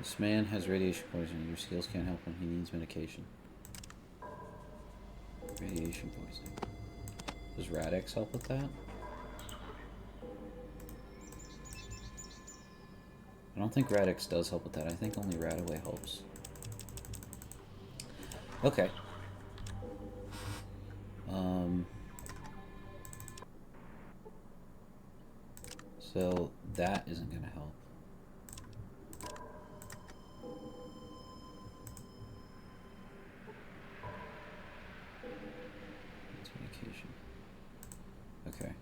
This man has radiation poisoning. Your skills can't help him. He needs medication. Radiation poisoning. Does Radix help with that? I don't think Radix does help with that. I think only Radaway helps. Okay. So that isn't going to help. It's medication. Okay.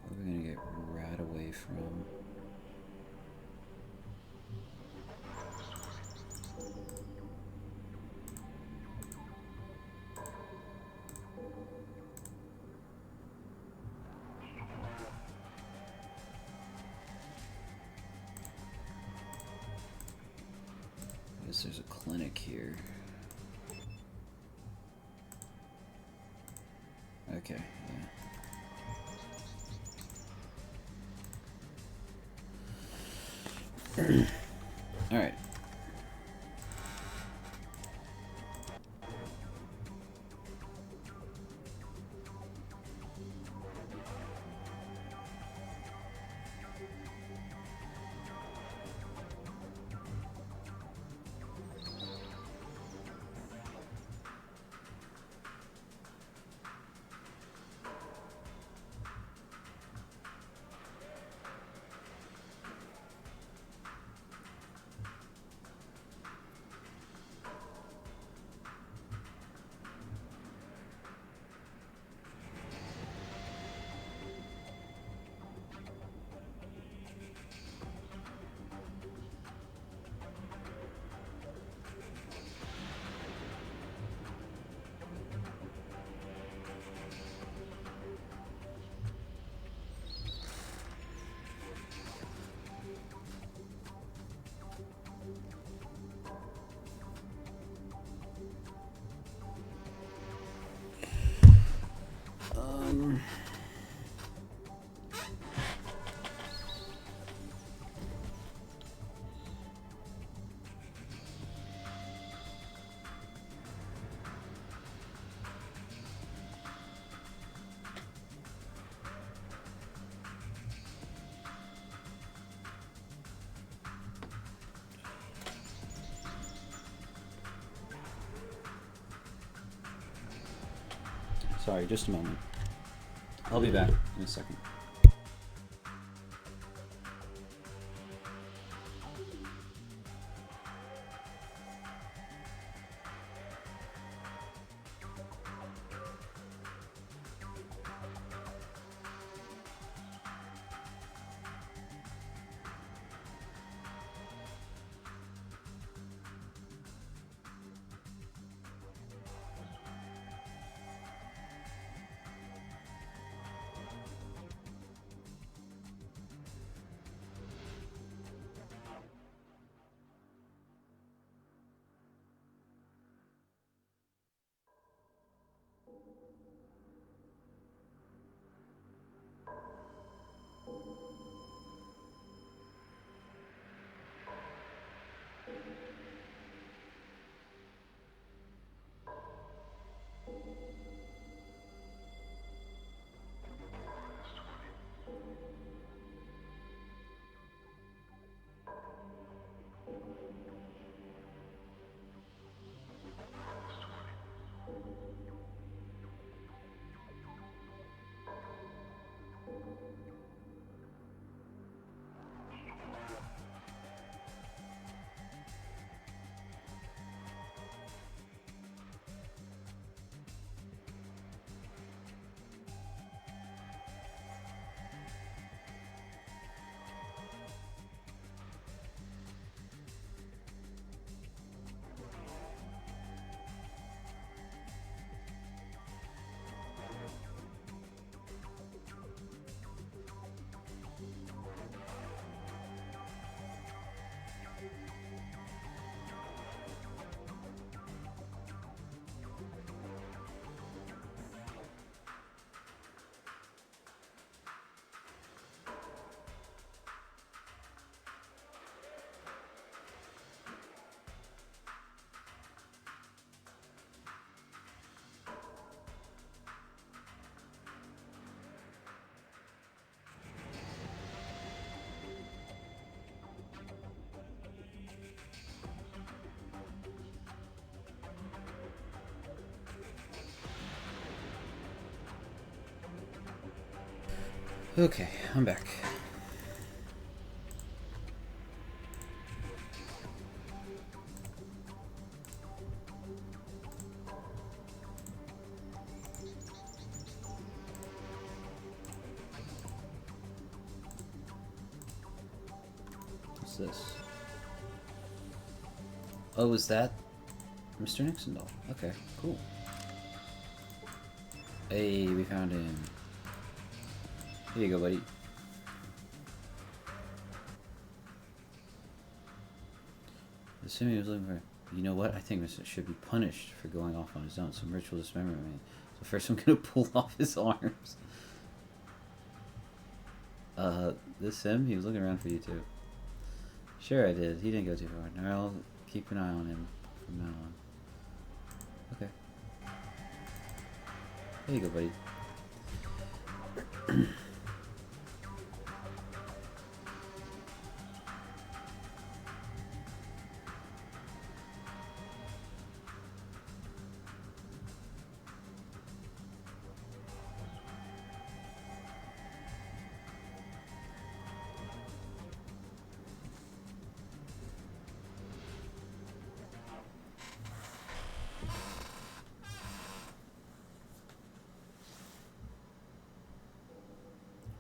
Where are we going to get Radaway from? I guess there's a clinic here. Okay, yeah. All right. Sorry, just a moment. I'll be back in a second. Okay, I'm back. What's this? Oh, is that Mr. Nixon doll? Okay, cool. Hey, we found him. Here you go, buddy. Assuming he was looking for... You know what? I think Mr. should be punished for going off on his own. Some ritual dismemberment. So first I'm gonna pull off his arms. This him? He was looking around for you too. Sure I did. He didn't go too far. Now I'll keep an eye on him from now on. Okay. There you go, buddy.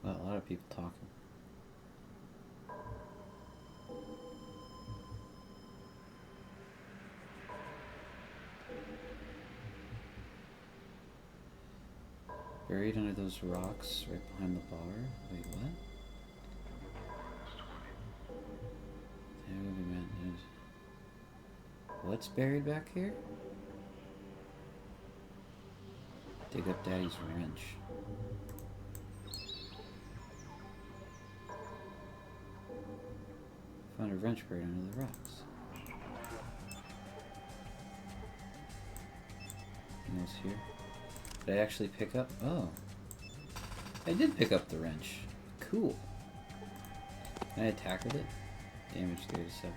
Wow, a lot of people talking. Buried under those rocks right behind the bar? Wait, what? There will be mountains. What's buried back here? Dig up Daddy's wrench. Found a wrench buried under the rocks. Anything else here? Did I actually pick up? Oh. I did pick up the wrench. Cool. Can I attack with it? Damage 37.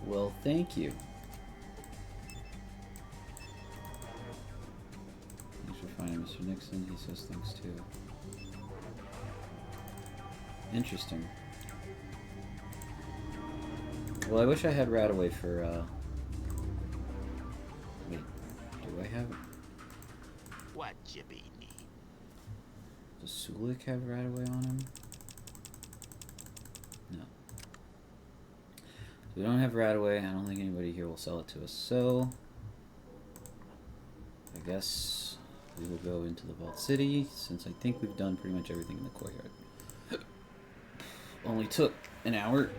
Well, thank you. Thanks for finding Mr. Nixon. He says thanks too. Interesting. Well, I wish I had Radaway for, Wait, do I have... What you be need? Does Sulik have Radaway on him? No. So we don't have Radaway. I don't think anybody here will sell it to us. So, I guess we will go into the Vault City, since I think we've done pretty much everything in the courtyard. Only took an hour.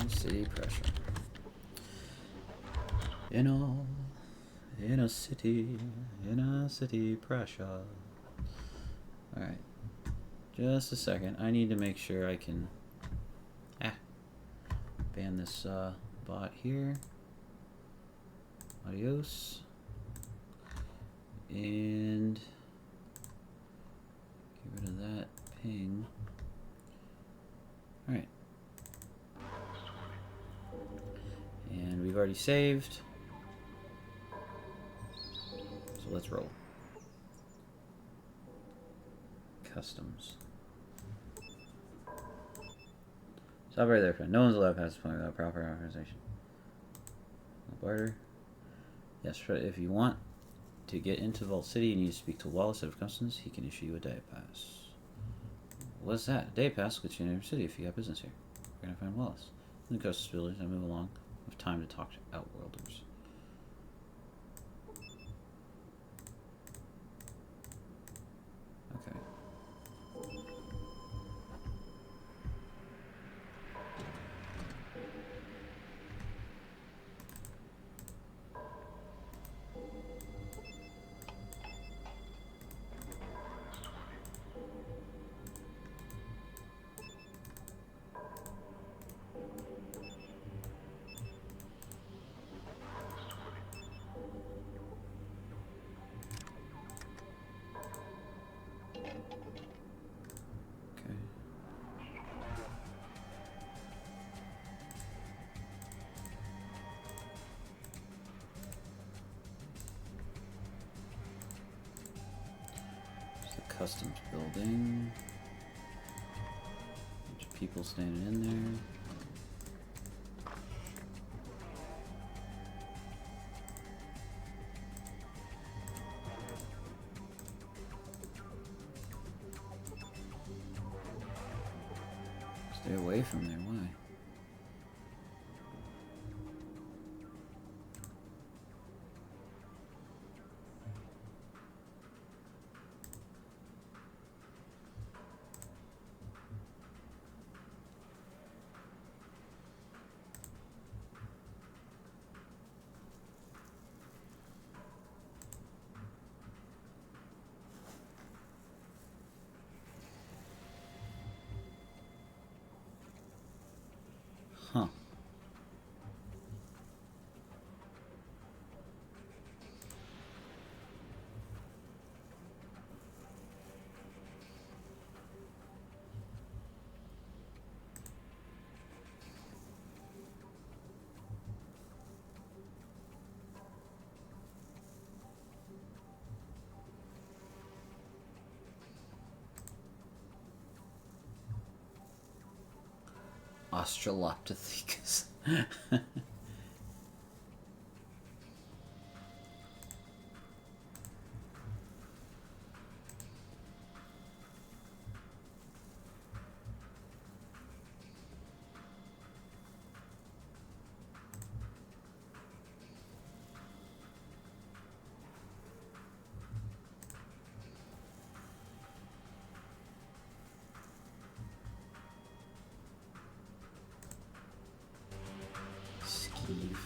City pressure. In a city pressure. Alright. Just a second. I need to make sure I can ban this bot here. Adios. And get rid of that ping. Alright. And we've already saved. So let's roll. Customs. Stop right there, friend. No one's allowed to pass the point without proper authorization. No barter. Yes, if you want to get into Vault City, you need to speak to Wallace of Customs. He can issue you a day pass. What's that? A day pass gets you in every city if you got business here. We're gonna find Wallace. In the Customs village, I move along. I have time to talk to Outworlders. Okay. Customs building. Bunch of people standing in there. Stay away from there, why? Huh. Australopithecus. Skeeve.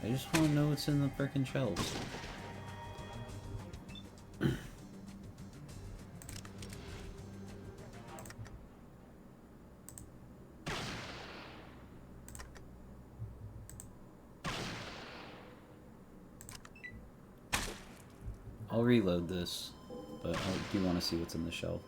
I just want to know what's in the frickin' shelves. I'll reload this, but I do want to see what's in the shelf.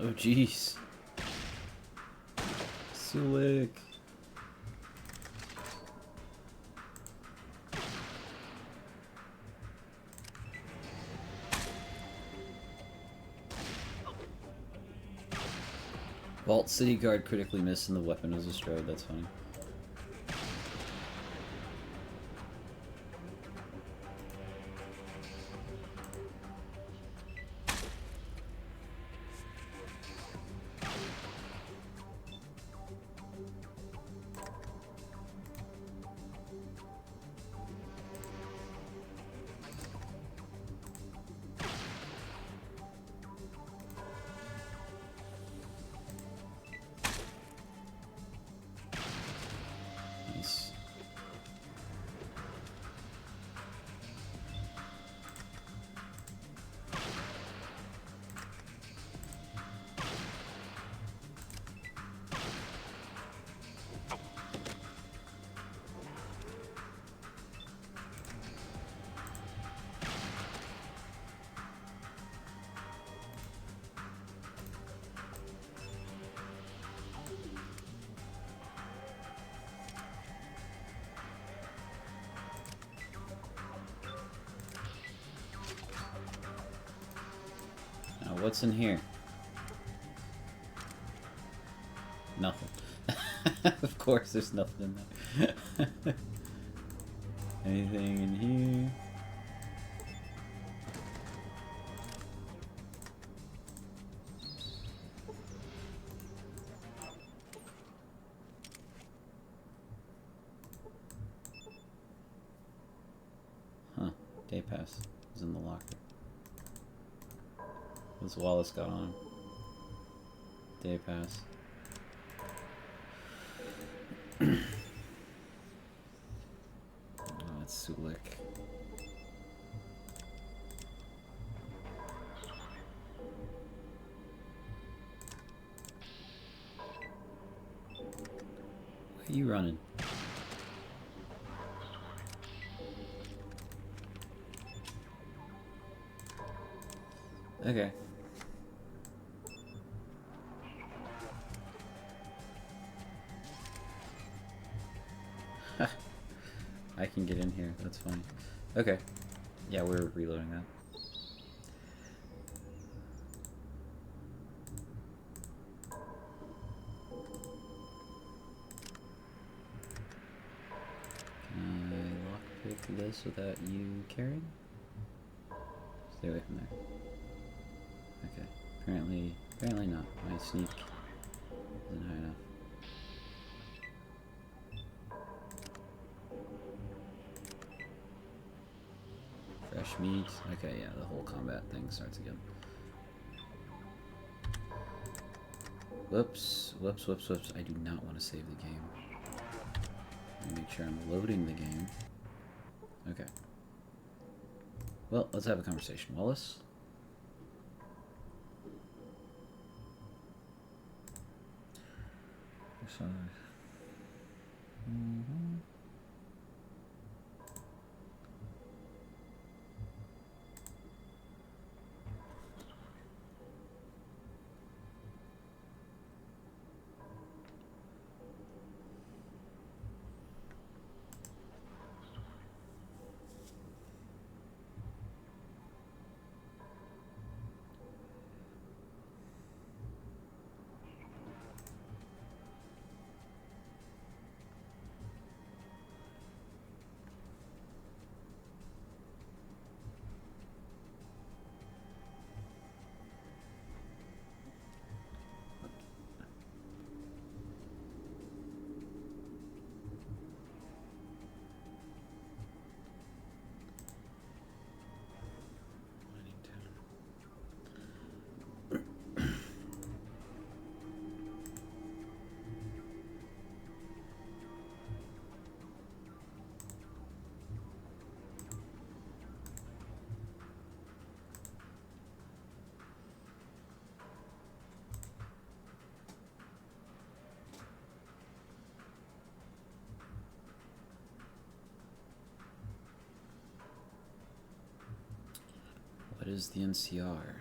Oh jeez. Sulik. Vault City Guard critically missed and the weapon was destroyed, that's fine. what's in here? Nothing. Of course there's nothing in there. Anything in here? Huh. Day pass is in the locker. What's Wallace got on him? Day pass. Oh, that's Sulik. Where are you running? Okay. I can get in here, that's fine. Okay. Yeah, we're reloading that. Can I lockpick this without you carrying? Stay away from there. Okay. Apparently not. My sneak isn't high enough. Fresh meat. Okay, yeah, the whole combat thing starts again. Whoops. I do not want to save the game. Let me make sure I'm loading the game. Okay. Well, let's have a conversation. Wallace? What is the NCR?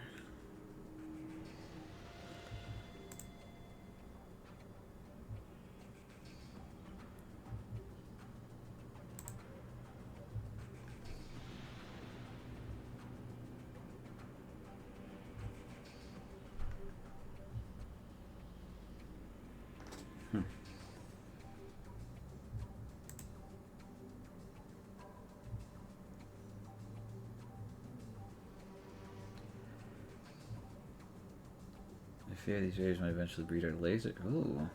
I fear these raiders might eventually breed our laser. Ooh.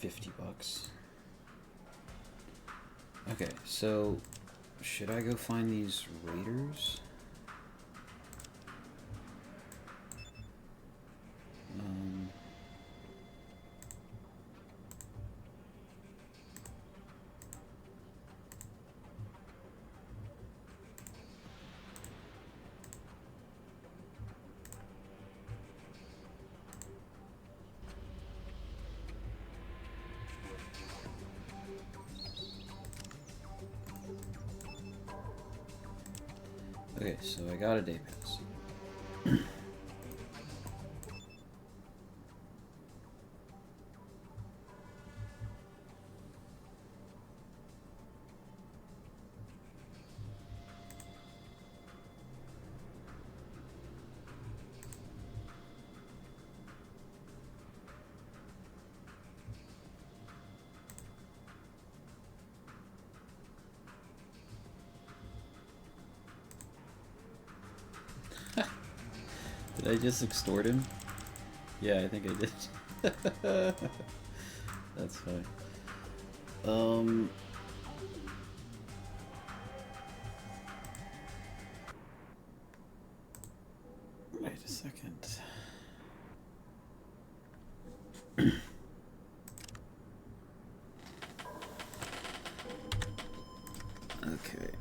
$50. Okay, so should I go find these raiders? Okay, so I got a day pass. Did I just extort him? Yeah, I think I did. That's fine. Wait a second. Okay.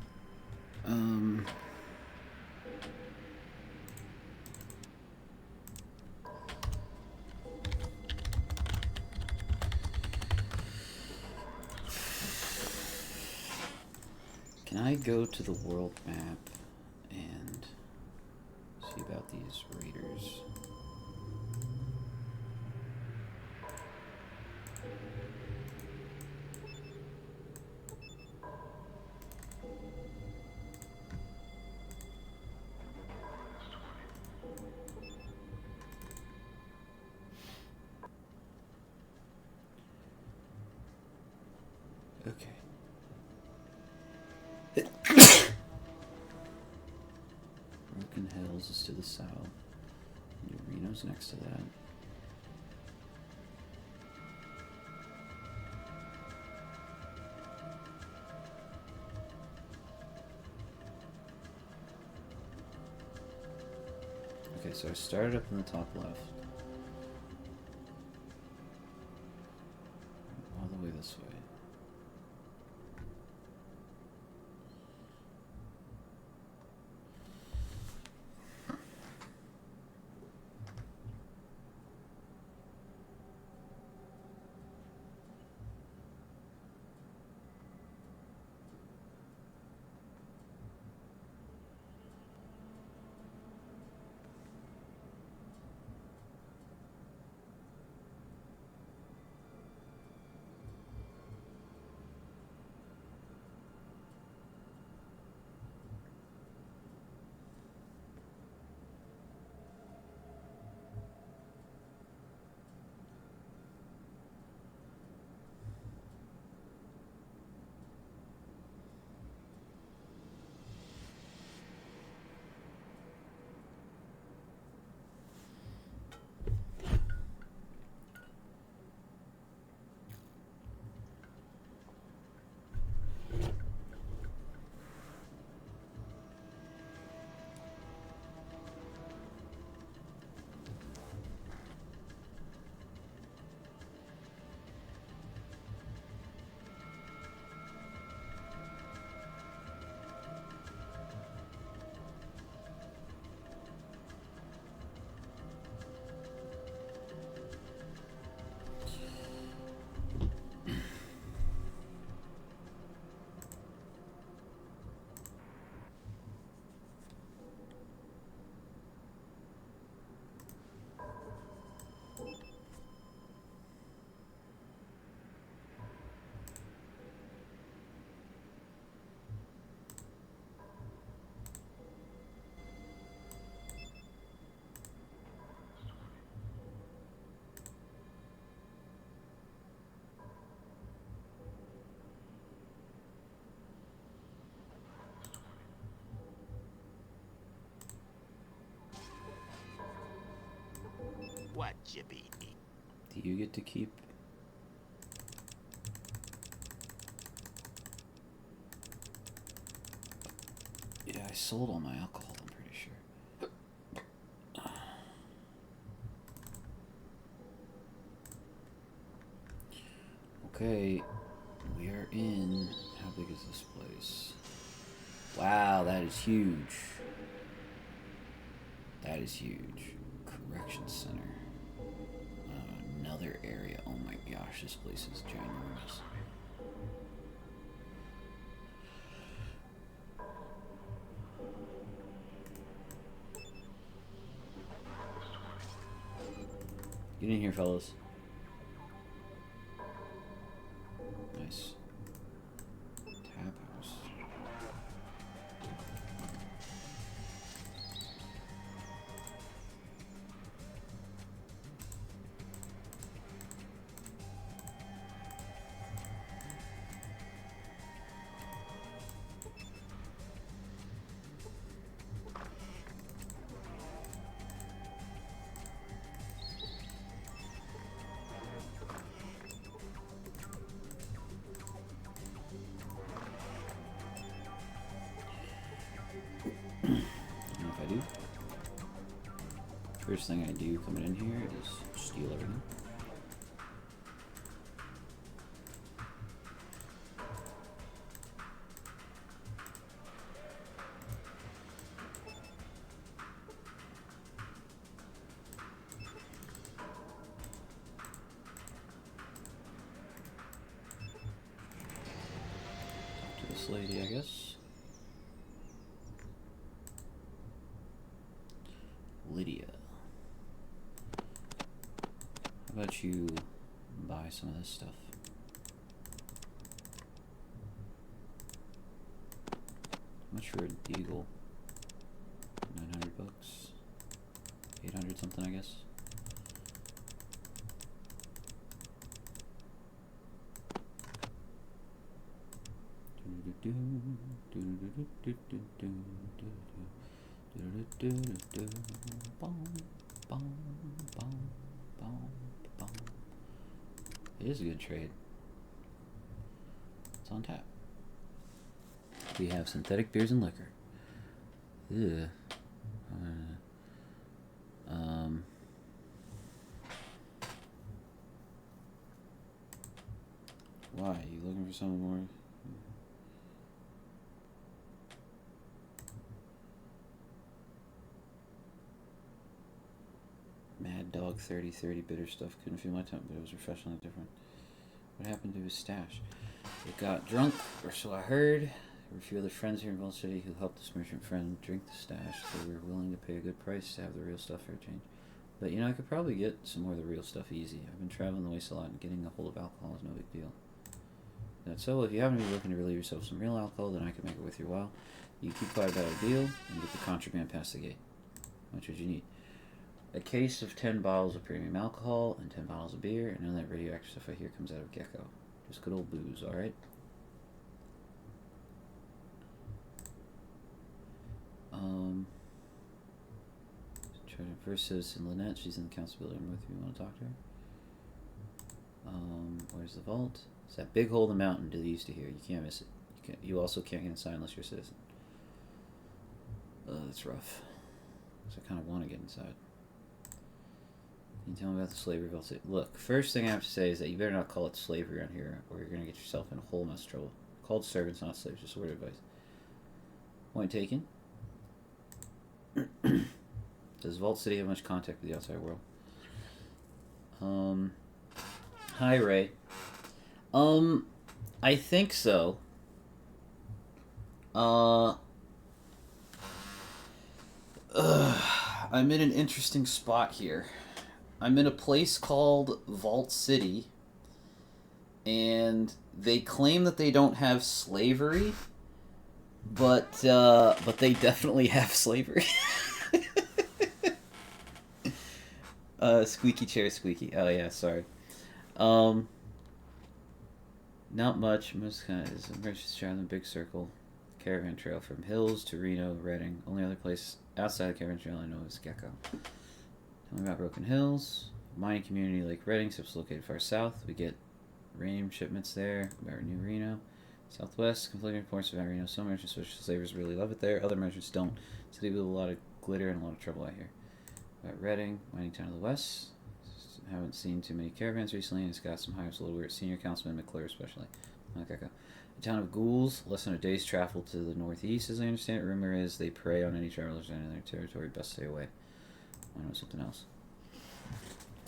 Can I go to the world map and see about these raiders? Okay. Broken Hills is to the south. New Reno's next to that. Okay, so I started up in the top left. All the way this way. What you be need? Do you get to keep sold all my alcohol, I'm pretty sure. Okay, we are in. How big is this place? Wow, that is huge. That is huge. Correction center. Another area. Oh my gosh, this place is ginormous. Get in here, fellas. Nice. Tap house. First thing I do coming in here is steal everything. Talk to this lady, I guess. Lydia. How about you buy some of this stuff? How much for a deagle? 900 bucks? 800 something, I guess. It is a good trade. It's on tap. We have synthetic beers and liquor. Ugh. Why? Are you looking for something more? Mad Dog 3030 bitter stuff. Couldn't feel my tongue, but it was refreshingly different. What happened to his stash? It got drunk, or so I heard. There were a few other friends here in Vault City who helped this merchant friend drink the stash. They were willing to pay a good price to have the real stuff for a change. But you know, I could probably get some more of the real stuff easy. I've been traveling the waste a lot, and getting a hold of alcohol is no big deal. That's so, if you happen to be looking to relieve yourself of some real alcohol, then I can make it worth your while. You keep quiet about a deal, and get the contraband past the gate. How much would you need? A case of 10 bottles of premium alcohol and 10 bottles of beer, and none of that radioactive stuff I hear comes out of Gecko. Just good old booze, alright? First citizen Lynette, she's in the council building with you. You want to talk to her? Where's the vault? It's that big hole in the mountain to the east of here. You can't miss it. You also can't get inside unless you're a citizen. That's rough. So I kind of want to get inside. Can you tell me about the slavery vault? Look, first thing I have to say is that you better not call it slavery around here, or you're going to get yourself in a whole mess of trouble. Called servants, not slaves. Just a word of advice. Point taken. Does Vault City have much contact with the outside world? Hi, Ray. I think so. I'm in an interesting spot here. I'm in a place called Vault City, and they claim that they don't have slavery, but they definitely have slavery. Squeaky chair, squeaky. Oh yeah, sorry. Not much. Most kind of is a merchant's traveling big circle. Caravan trail from Hills to Reno, Redding. Only other place outside the caravan trail I know is Gecko. Tell me about Broken Hills. Mining community like Redding, so it's located far south. We get uranium shipments there. About New Reno. Southwest, conflicting reports of Reno. Some merchants, special slavers really love it there. Other merchants don't. City with a lot of glitter and a lot of trouble out here. Reading, mining town to the west. Haven't seen too many caravans recently, and it's got some hires a little weird. Senior Councilman McClure, especially. Okay, go. The town of Ghouls, less than a day's travel to the northeast, as I understand it. Rumor is they prey on any travelers in their territory. Best stay away. I know something else.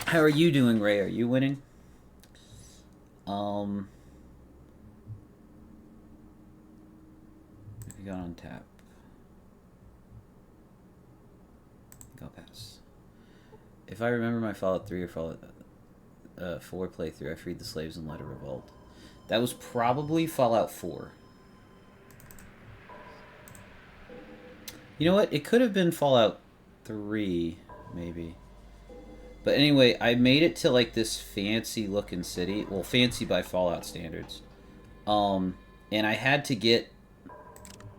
How are you doing, Ray? Are you winning? What have you got on tap? Go pass. If I remember my Fallout 3 or Fallout 4 playthrough, I freed the slaves and led a revolt. That was probably Fallout 4. You know what? It could have been Fallout 3, maybe. But anyway, I made it to like this fancy looking city. Well, fancy by Fallout standards. And I had to get...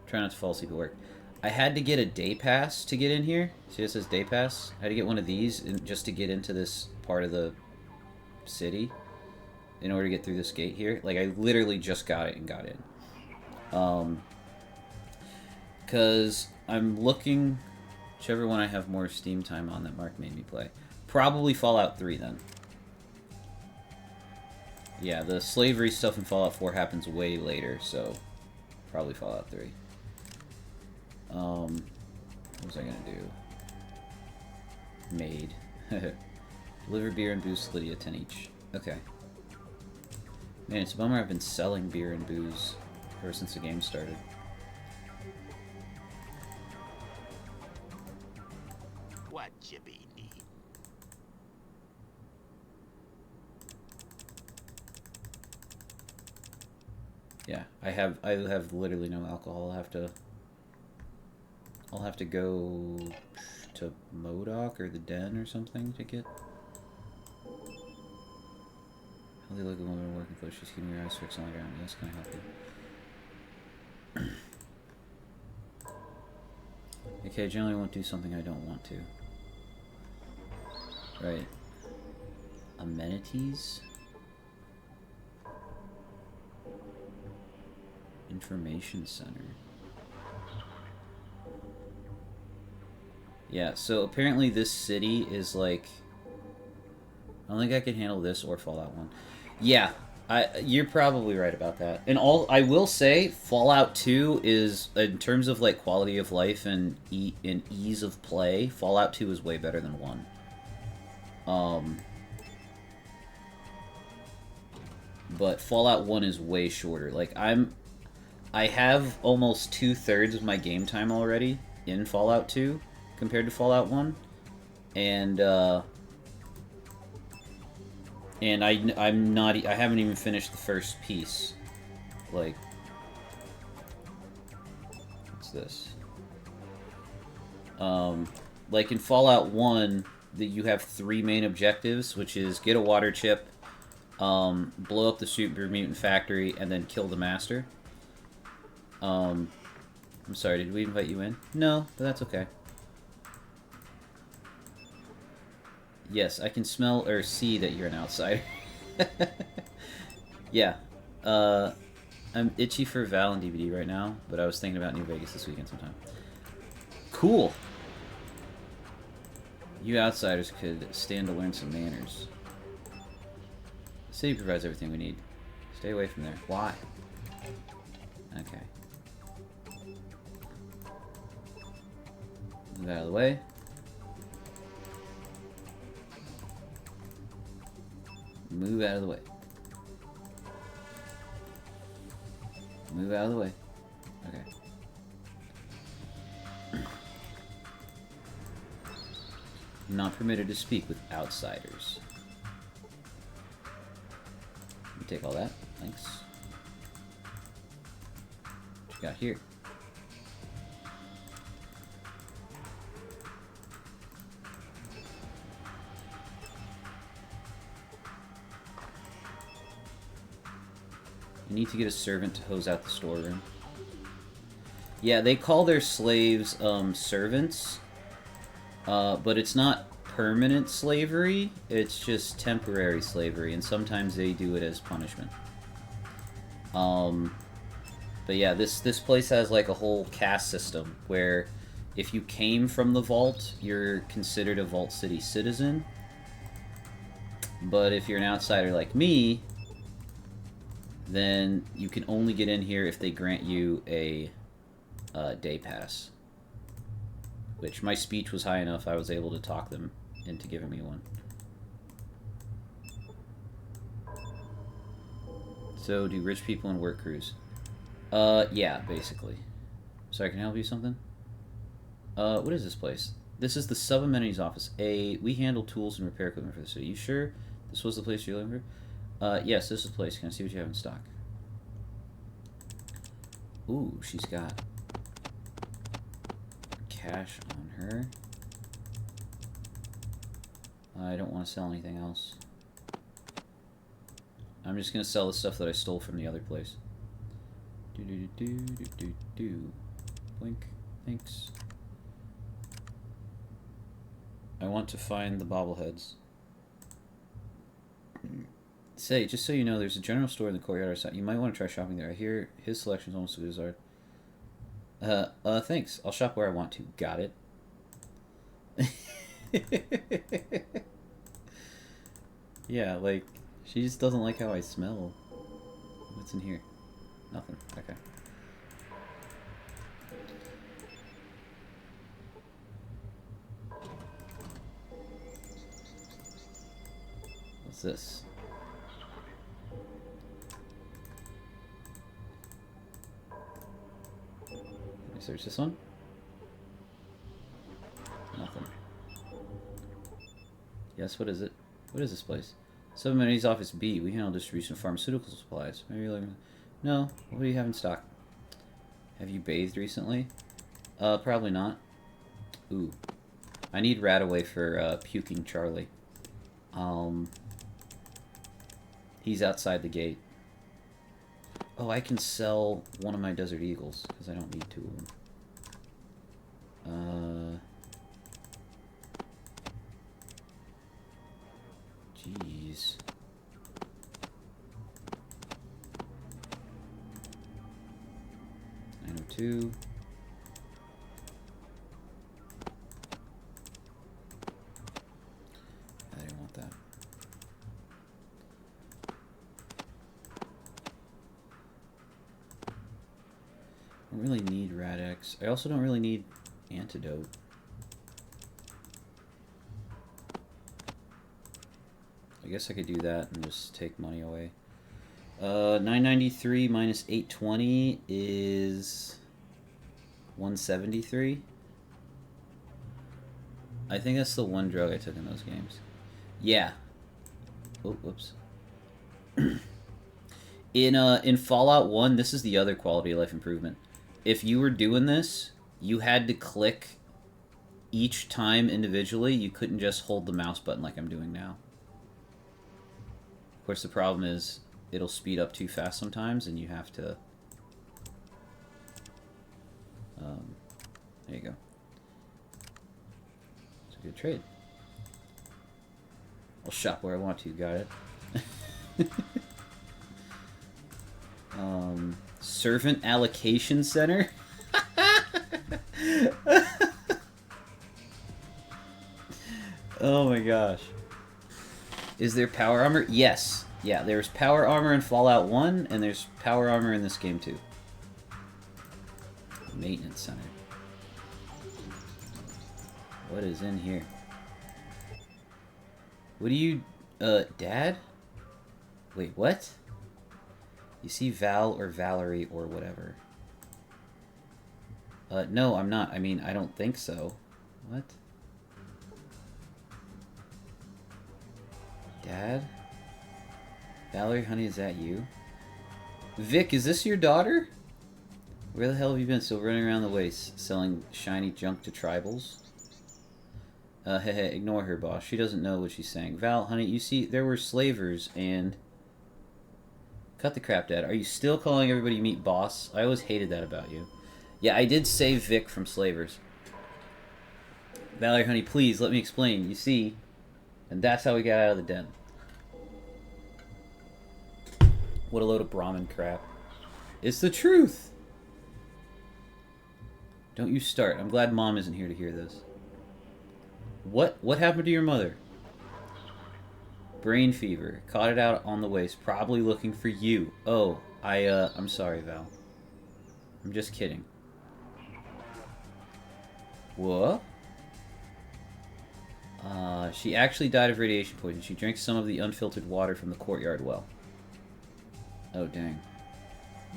Try not to fall asleep at work. I had to get a day pass to get in here. See, it says day pass. I had to get one of these just to get into this part of the city in order to get through this gate here. Like, I literally just got it and got in. Because I'm looking... Whichever one I have more Steam time on that Mark made me play. Probably Fallout 3, then. Yeah, the slavery stuff in Fallout 4 happens way later, so... Probably Fallout 3. What was I gonna do? Made. Deliver beer and booze to Lydia, 10 each. Okay. Man, it's a bummer I've been selling beer and booze ever since the game started. What Chippy need? Yeah, I have literally no alcohol. I'll have to go to MODOK or the Den or something to get. Healthy looking woman working close. She's keeping your eyes fixed on the ground. Yes, can I help you? Okay, I generally won't do something I don't want to. Right. Amenities? Information Center. Yeah, so apparently this city is like... I don't think I can handle this or Fallout 1. Yeah, you're probably right about that. And I will say, Fallout 2 is, in terms of like quality of life and ease of play, Fallout 2 is way better than 1. But Fallout 1 is way shorter. Like, I have almost 2/3 of my game time already in Fallout 2 compared to Fallout 1. And I haven't even finished the first piece. Like, what's this? Like in Fallout 1, you have 3 main objectives, which is get a water chip, blow up the super mutant factory, and then kill the master. I'm sorry, did we invite you in? No, but that's okay. Yes, I can smell or see that you're an outsider. Yeah. I'm itchy for Val and DVD right now, but I was thinking about New Vegas this weekend sometime. Cool! You outsiders could stand to learn some manners. The city provides everything we need. Stay away from there. Why? Okay. Move out of the way. Move out of the way. Move out of the way. Okay. Not permitted to speak with outsiders. Let me take all that. Thanks. What you got here? You need to get a servant to hose out the storeroom. Yeah, they call their slaves servants, but it's not permanent slavery, it's just temporary slavery, and sometimes they do it as punishment. But yeah, this place has like a whole caste system where if you came from the vault, you're considered a Vault City citizen. But if you're an outsider like me, then you can only get in here if they grant you a day pass. Which my speech was high enough, I was able to talk them into giving me one. So, do rich people and work crews? Yeah, basically. Sorry, can I help you with something? What is this place? This is the sub-amenities office. We handle tools and repair equipment for the city. You sure this was the place you're looking for? Yes, this is the place. Can I see what you have in stock? Ooh, she's got cash on her. I don't want to sell anything else. I'm just gonna sell the stuff that I stole from the other place. Do. Blink. Thanks. I want to find the bobbleheads. Say, just so you know, there's a general store in the courtyard outside. You might want to try shopping there. I hear his selection's almost as good as ours. Thanks. I'll shop where I want to. Got it. Yeah, like, she just doesn't like how I smell. What's in here? Nothing. Okay. What's this? Can I search this one? Nothing. Yes, what is it? What is this place? Sub-amenities office B. We handle distribution of pharmaceutical supplies. Maybe you're looking... No. What do you have in stock? Have you bathed recently? Probably not. Ooh. I need Radaway for, puking Charlie. He's outside the gate. Oh, I can sell one of my Desert Eagles, because I don't need two of them. Jeez. Two. I didn't want that. I don't really need Rad-X. I also don't really need Antidote. I guess I could do that and just take money away. 993 minus 820 is 173. I think that's the one drug I took in those games. Yeah. Oh, whoops. In Fallout 1, this is the other quality of life improvement. If you were doing this, you had to click each time individually. You couldn't just hold the mouse button like I'm doing now. Of course, the problem is it'll speed up too fast sometimes, and you have to... there you go. It's a good trade. I'll shop where I want to, got it. Servant Allocation Center? Oh my gosh. Is there power armor? Yes. Yeah, there's power armor in Fallout 1, and there's power armor in this game too. Maintenance center. What is in here? What do you... Dad? Wait, what? You see Val or Valerie or whatever. No, I'm not. I mean, I don't think so. What? Dad? Valerie, honey, is that you? Vic, is this your daughter? Where the hell have you been? Still running around the waste, selling shiny junk to tribals? Hey, ignore her, boss. She doesn't know what she's saying. Val, honey, you see, there were slavers and... Cut the crap, Dad. Are you still calling everybody you meet boss? I always hated that about you. Yeah, I did save Vic from slavers. Valerie, honey, please, let me explain. You see, and that's how we got out of the den. What a load of Brahmin crap. It's the truth. Don't you start. I'm glad Mom isn't here to hear this. What happened to your mother? Brain fever. Caught it out on the waist. Probably looking for you. Oh, I'm sorry, Val. I'm just kidding. What? She actually died of radiation poisoning. She drank some of the unfiltered water from the courtyard well. Oh, dang.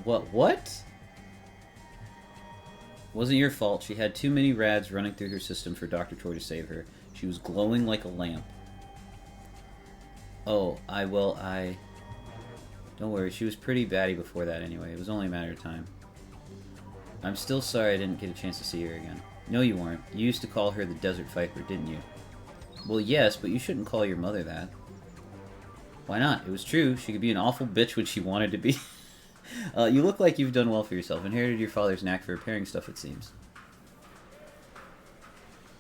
What? Wasn't your fault. She had too many rads running through her system for Dr. Troy to save her. She was glowing like a lamp. Oh, Don't worry, she was pretty batty before that anyway. It was only a matter of time. I'm still sorry I didn't get a chance to see her again. No, you weren't. You used to call her the Desert Viper, didn't you? Well, yes, but you shouldn't call your mother that. Why not? It was true. She could be an awful bitch when she wanted to be. You look like you've done well for yourself. Inherited your father's knack for repairing stuff, it seems.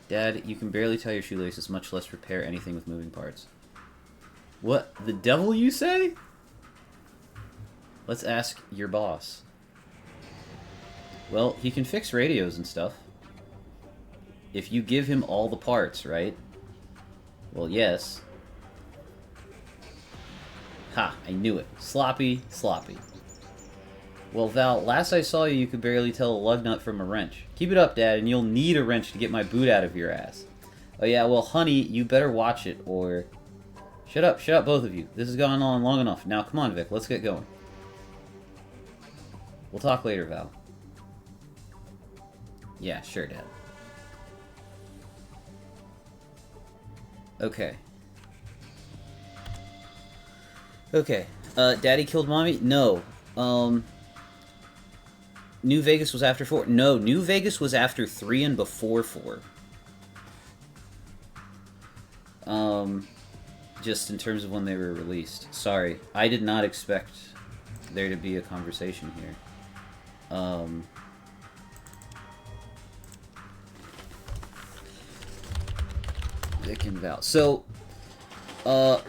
Dad, you can barely tie your shoelaces, much less repair anything with moving parts. What? The devil, you say? Let's ask your boss. Well, he can fix radios and stuff. If you give him all the parts, right? Well, yes. Ha, I knew it. Sloppy, sloppy. Well, Val, last I saw you, you could barely tell a lug nut from a wrench. Keep it up, Dad, and you'll need a wrench to get my boot out of your ass. Oh yeah, well, honey, you better watch it, or... Shut up, both of you. This has gone on long enough. Now, come on, Vic, let's get going. We'll talk later, Val. Yeah, sure, Dad. Okay. Okay. Daddy killed Mommy? No. New Vegas was after 4? No, New Vegas was after 3 and before 4. Just in terms of when they were released. Sorry. I did not expect there to be a conversation here. Vic and Val. So,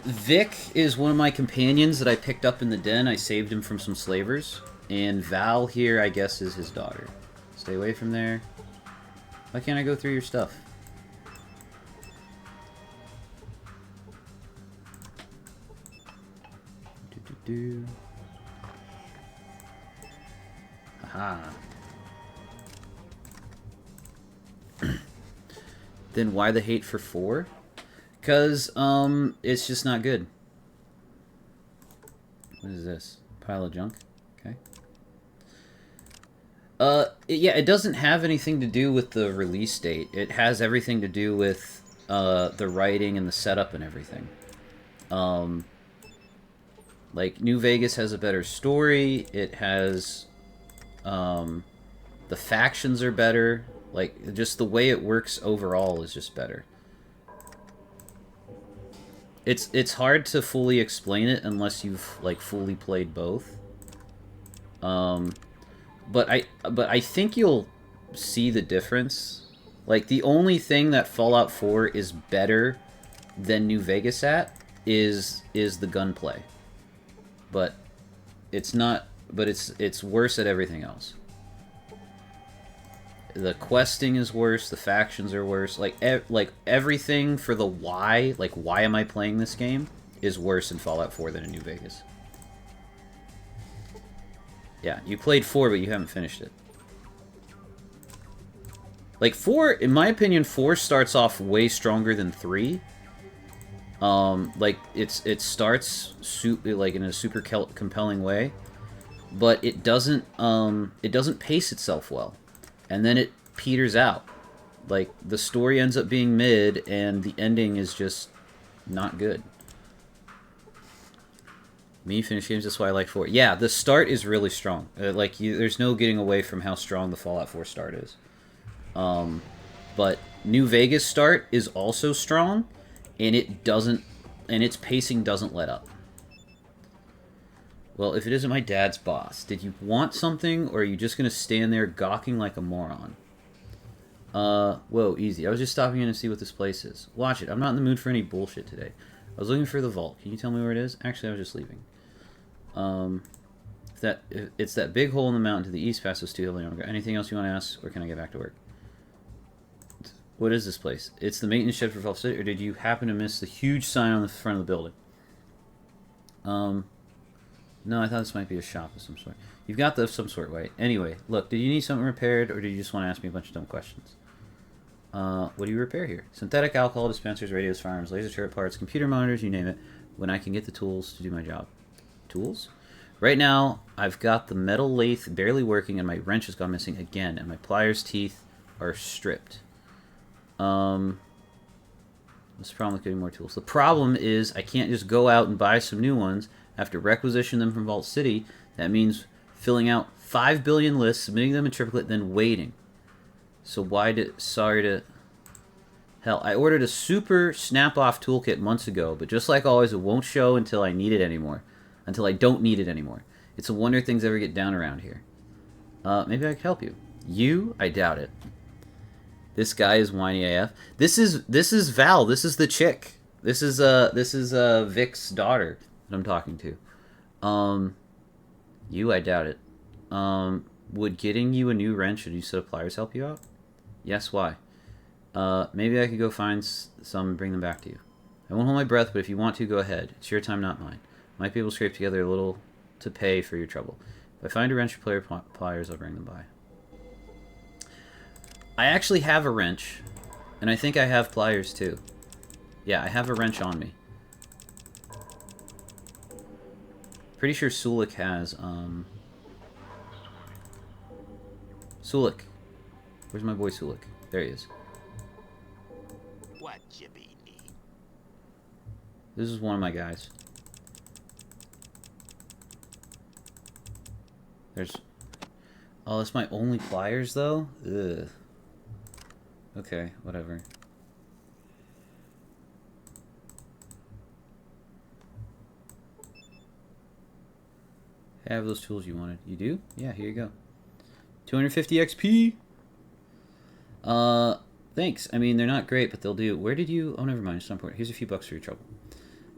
Vic is one of my companions that I picked up in the den. I saved him from some slavers. And Val here, I guess, is his daughter. Stay away from there. Why can't I go through your stuff? Do-do-do. Aha. Then why the hate for 4? Because, it's just not good. What is this? Pile of junk? Okay. Yeah, it doesn't have anything to do with the release date. It has everything to do with, the writing and the setup and everything. Like, New Vegas has a better story. It has, the factions are better. Like, just the way it works overall is just better. It's hard to fully explain it unless you've, like, fully played both. But I think you'll see the difference. Like, the only thing that Fallout 4 is better than New Vegas at is the gunplay. But it's not. But it's worse at everything else. The questing is worse. The factions are worse. Like everything for the why. Like, why am I playing this game? Is worse in Fallout 4 than in New Vegas. Yeah, you played 4, but you haven't finished it. Like, 4, in my opinion, 4 starts off way stronger than 3. Like, it starts like in a super compelling way, but it doesn't pace itself well, and then it peters out. Like, the story ends up being mid, and the ending is just not good. Me finish games, that's why I like 4. Yeah, the start is really strong. Like, there's no getting away from how strong the Fallout 4 start is. But New Vegas start is also strong, and its pacing doesn't let up. Well, if it isn't my dad's boss, did you want something, or are you just gonna stand there gawking like a moron? Whoa, easy. I was just stopping in to see what this place is. Watch it. I'm not in the mood for any bullshit today. I was looking for the vault. Can you tell me where it is? Actually, I was just leaving. It's that big hole in the mountain to the east past those 2 hills. Anything else you want to ask, or can I get back to work? What is this place? It's the maintenance shed for Vault City, or did you happen to miss the huge sign on the front of the building? No, I thought this might be a shop of some sort. You've got the of some sort, right? Anyway, look, did you need something repaired, or did you just want to ask me a bunch of dumb questions? What do you repair here? Synthetic alcohol dispensers, radios, firearms, laser turret parts, computer monitors, you name it, when I can get the tools to do my job. Tools? Right now, I've got the metal lathe barely working, and my wrench has gone missing again, and my pliers teeth are stripped. What's the problem with getting more tools? The problem is I can't just go out and buy some new ones. I have to requisition them from Vault City. That means filling out 5 billion lists, submitting them in triplicate, then waiting. So why did... Sorry to... Hell, I ordered a super snap-off toolkit months ago, but just like always, it won't show until I need it anymore. Until I don't need it anymore. It's a wonder things ever get down around here. Maybe I could help you. You? I doubt it. This guy is whiny AF. This is Val. This is the chick. This is Vic's daughter that I'm talking to. You? I doubt it. Would getting you a new wrench and a new set of pliers help you out? Yes, why? Maybe I could go find some and bring them back to you. I won't hold my breath, but if you want to, go ahead. It's your time, not mine. Might be able to scrape together a little to pay for your trouble. If I find a wrench or pliers, I'll bring them by. I actually have a wrench, and I think I have pliers too. Yeah, I have a wrench on me. Pretty sure Sulik has, Sulik. Where's my boy Sulik? There he is. What you be need? This is one of my guys. There's... Oh, that's my only pliers, though? Ugh. Okay, whatever. Have those tools you wanted. You do? Yeah, here you go. 250 XP! Thanks. I mean, they're not great, but they'll do. Where did you... Oh, never mind. It's not important. Here's a few bucks for your trouble.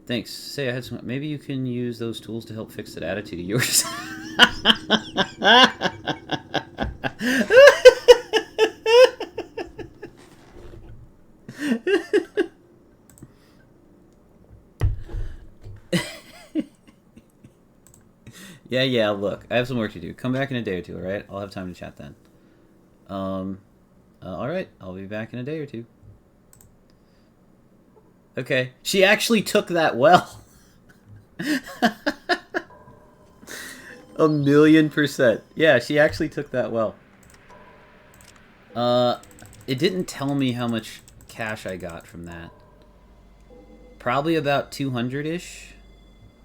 Thanks. Say I had some... Maybe you can use those tools to help fix that attitude of yours. Yeah, look. I have some work to do. Come back in a day or two, alright? I'll have time to chat then. Alright. I'll be back in a day or two. Okay. She actually took that well. 1,000,000%. Yeah, she actually took that well. It didn't tell me how much cash I got from that. Probably about 200-ish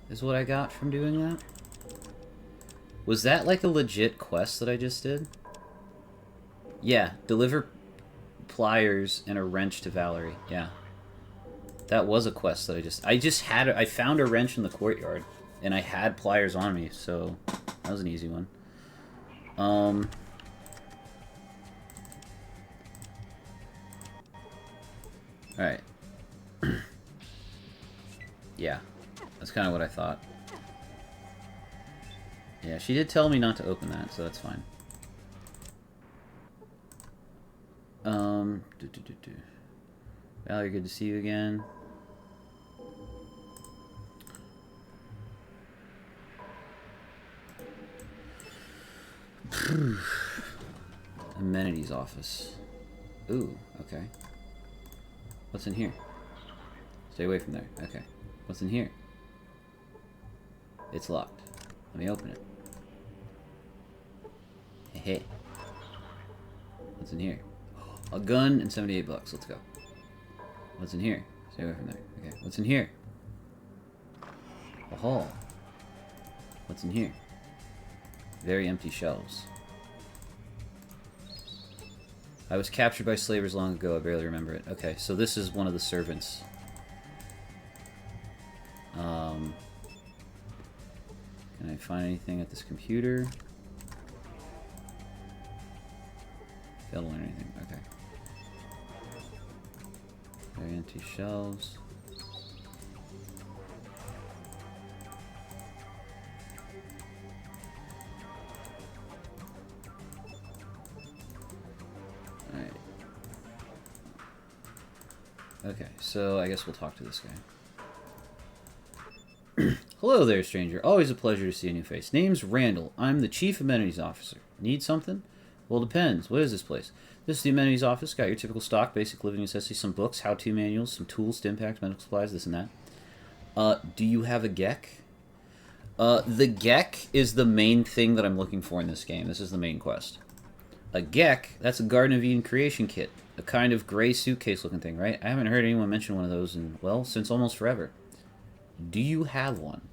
is what I got from doing that. Was that like a legit quest that I just did? Yeah, deliver pliers and a wrench to Valerie. Yeah. That was a quest that I found a wrench in the courtyard, and I had pliers on me, so that was an easy one. Alright. Yeah, that's kind of what I thought. Yeah, she did tell me not to open that, so that's fine. Valerie, good to see you again. Amenities office. Ooh, okay. What's in here? Stay away from there. Okay. What's in here? It's locked. Let me open it. Hey. What's in here? A gun and 78 bucks. Let's go. What's in here? Stay away from there. Okay. What's in here? A hall. What's in here? Very empty shelves. I was captured by slavers long ago. I barely remember it. Okay, so this is one of the servants. Can I find anything at this computer? Failed to learn anything. Okay. Very empty shelves. Alright. Okay, so I guess we'll talk to this guy. Hello there, stranger. Always a pleasure to see a new face. Name's Randall. I'm the Chief Amenities Officer. Need something? Well, depends. What is this place? This is the Amenities Office. Got your typical stock, basic living necessities, some books, how-to manuals, some tools, stimpaks, medical supplies, this and that. Do you have a Gek? The Gek is the main thing that I'm looking for in this game. This is the main quest. A Gek, that's a Garden of Eden creation kit. A kind of gray suitcase looking thing, right? I haven't heard anyone mention one of those in, well, since almost forever. Do you have one?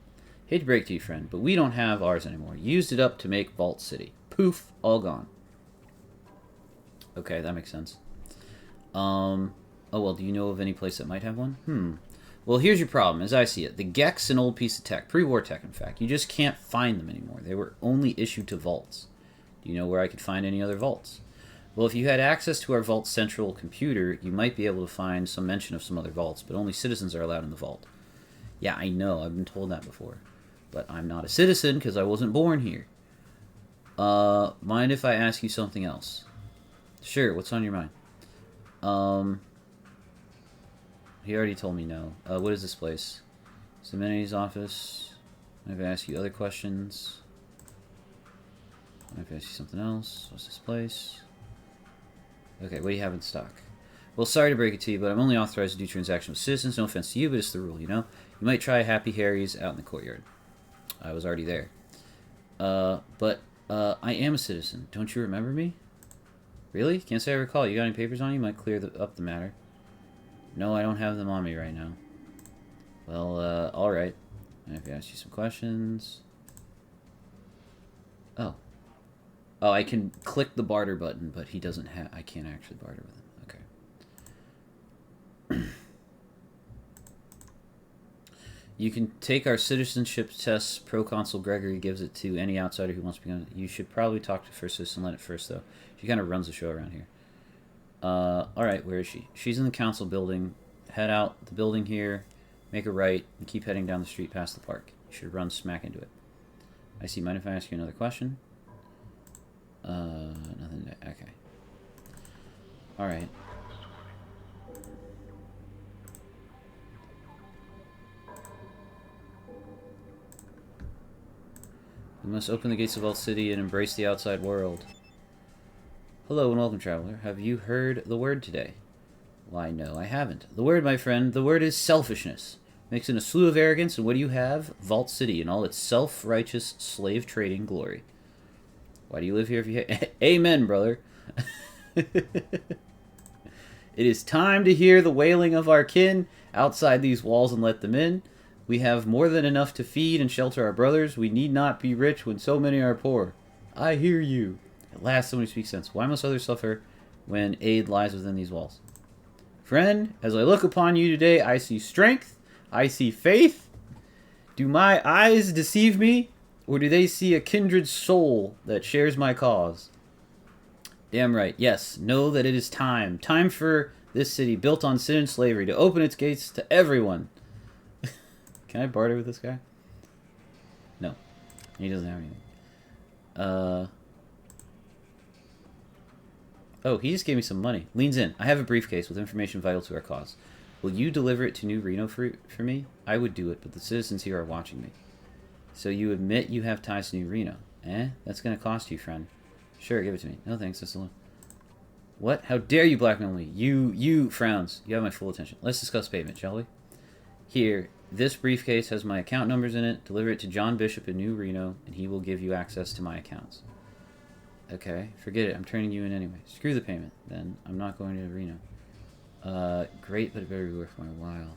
Hate to break to you, friend, but we don't have ours anymore. Used it up to make Vault City. Poof, all gone. Okay, that makes sense. Oh, well, do you know of any place that might have one? Well, here's your problem, as I see it. The Gek's an old piece of tech. Pre-war tech, in fact. You just can't find them anymore. They were only issued to vaults. Do you know where I could find any other vaults? Well, if you had access to our Vault Central computer, you might be able to find some mention of some other vaults, but only citizens are allowed in the vault. Yeah, I know. I've been told that before. But I'm not a citizen because I wasn't born here. Mind if I ask you something else? Sure, what's on your mind? He already told me no. What is this place? It's the Amenities Office. Maybe I ask you other questions. Maybe I ask you something else. What's this place? Okay, what do you have in stock? Well, sorry to break it to you, but I'm only authorized to do transactions with citizens. No offense to you, but it's the rule, you know? You might try Happy Harry's out in the courtyard. I was already there. But I am a citizen. Don't you remember me? Really? Can't say I recall. You got any papers on you? Might clear up the matter. No, I don't have them on me right now. Well, alright. I have to ask you some questions. Oh. Oh, I can click the barter button, but he doesn't have... I can't actually barter with him. Okay. You can take our citizenship tests. Proconsul Gregory gives it to any outsider who wants to become... You should probably talk to First Citizen Leonard first, though. She kind of runs the show around here. Alright, where is she? She's in the council building. Head out the building here, make a right, and keep heading down the street past the park. You should run smack into it. I see. Mind if I ask you another question? Nothing. Okay. Alright. We must open the gates of Vault City and embrace the outside world. Hello and welcome, traveler. Have you heard the word today? Why, no, I haven't. The word, my friend, the word is selfishness. Mix in a slew of arrogance, and what do you have? Vault City in all its self-righteous, slave-trading glory. Why do you live here if you... Amen, brother. It is time to hear the wailing of our kin outside these walls and let them in. We have more than enough to feed and shelter our brothers. We need not be rich when so many are poor. I hear you. At last, somebody speaks sense. Why must others suffer when aid lies within these walls? Friend, as I look upon you today, I see strength. I see faith. Do my eyes deceive me? Or do they see a kindred soul that shares my cause? Damn right. Yes. Know that it is time. Time for this city, built on sin and slavery, to open its gates to everyone. Can I barter with this guy? No. He doesn't have anything. Oh, he just gave me some money. Leans in. I have a briefcase with information vital to our cause. Will you deliver it to New Reno for me? I would do it, but the citizens here are watching me. So you admit you have ties to New Reno. Eh? That's going to cost you, friend. Sure, give it to me. No thanks, that's a little... What? How dare you blackmail me? You frowns. You have my full attention. Let's discuss payment, shall we? Here, this briefcase has my account numbers in it. Deliver it to John Bishop in New Reno, and he will give you access to my accounts. Okay, forget it. I'm turning you in anyway. Screw the payment, then. I'm not going to Reno. Great, but it better be worth my while.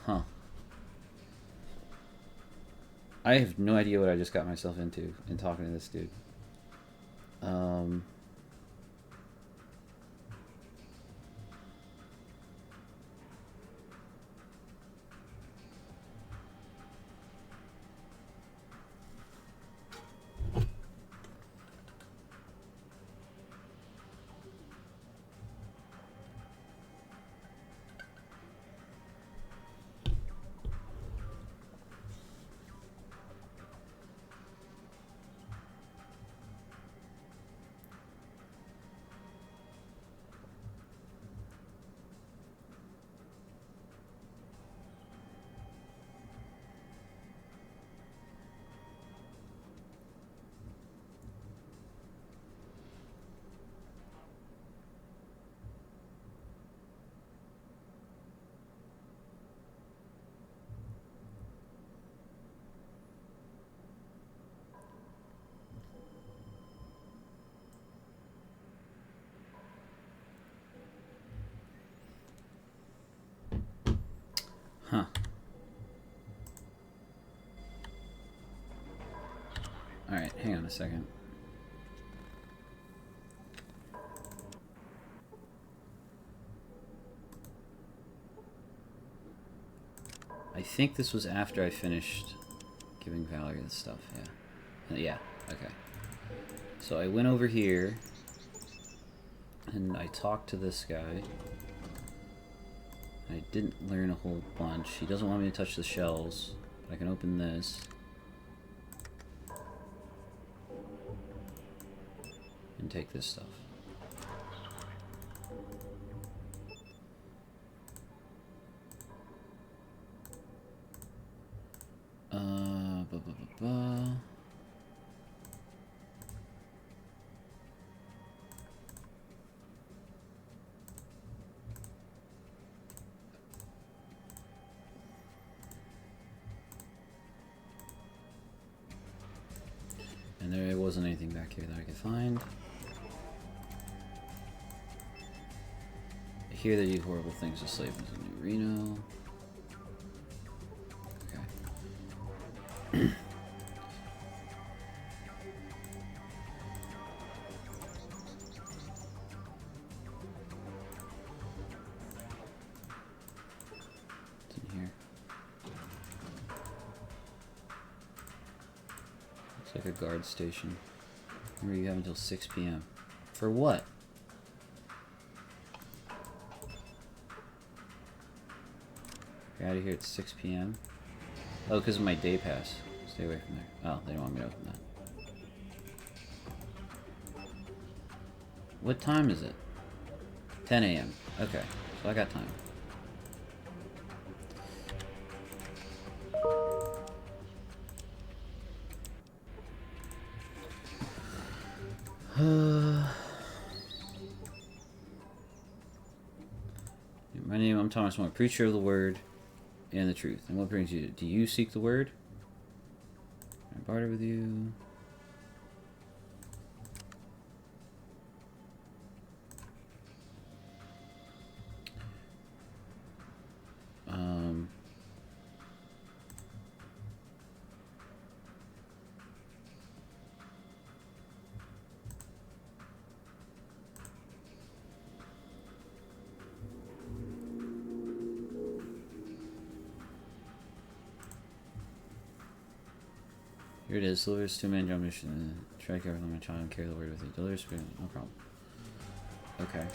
Huh. I have no idea what I just got myself into in talking to this dude. Huh. Alright, hang on a second. I think this was after I finished giving Valerie this stuff, yeah. Yeah, okay. So I went over here, and I talked to this guy. I didn't learn a whole bunch. He doesn't want me to touch the shells. But I can open this. And take this stuff. And there wasn't anything back here that I could find. I hear they do horrible things to slaves in New Reno. Okay. What's in here? Looks like a guard station. Remember, you have until 6 p.m. For what? You're out of here at 6 p.m. Oh, because of my day pass. Stay away from there. Oh, they don't want me to open that. What time is it? 10 a.m. Okay, so I got time. My name, I'm Thomas More, preacher of the word and the truth. And what brings you? Do you seek the word? Can I barter with you? Here it is. Delivers 2-man job mission. Try to care for my child and carry the word with you. Deliver spirit. No problem. Okay.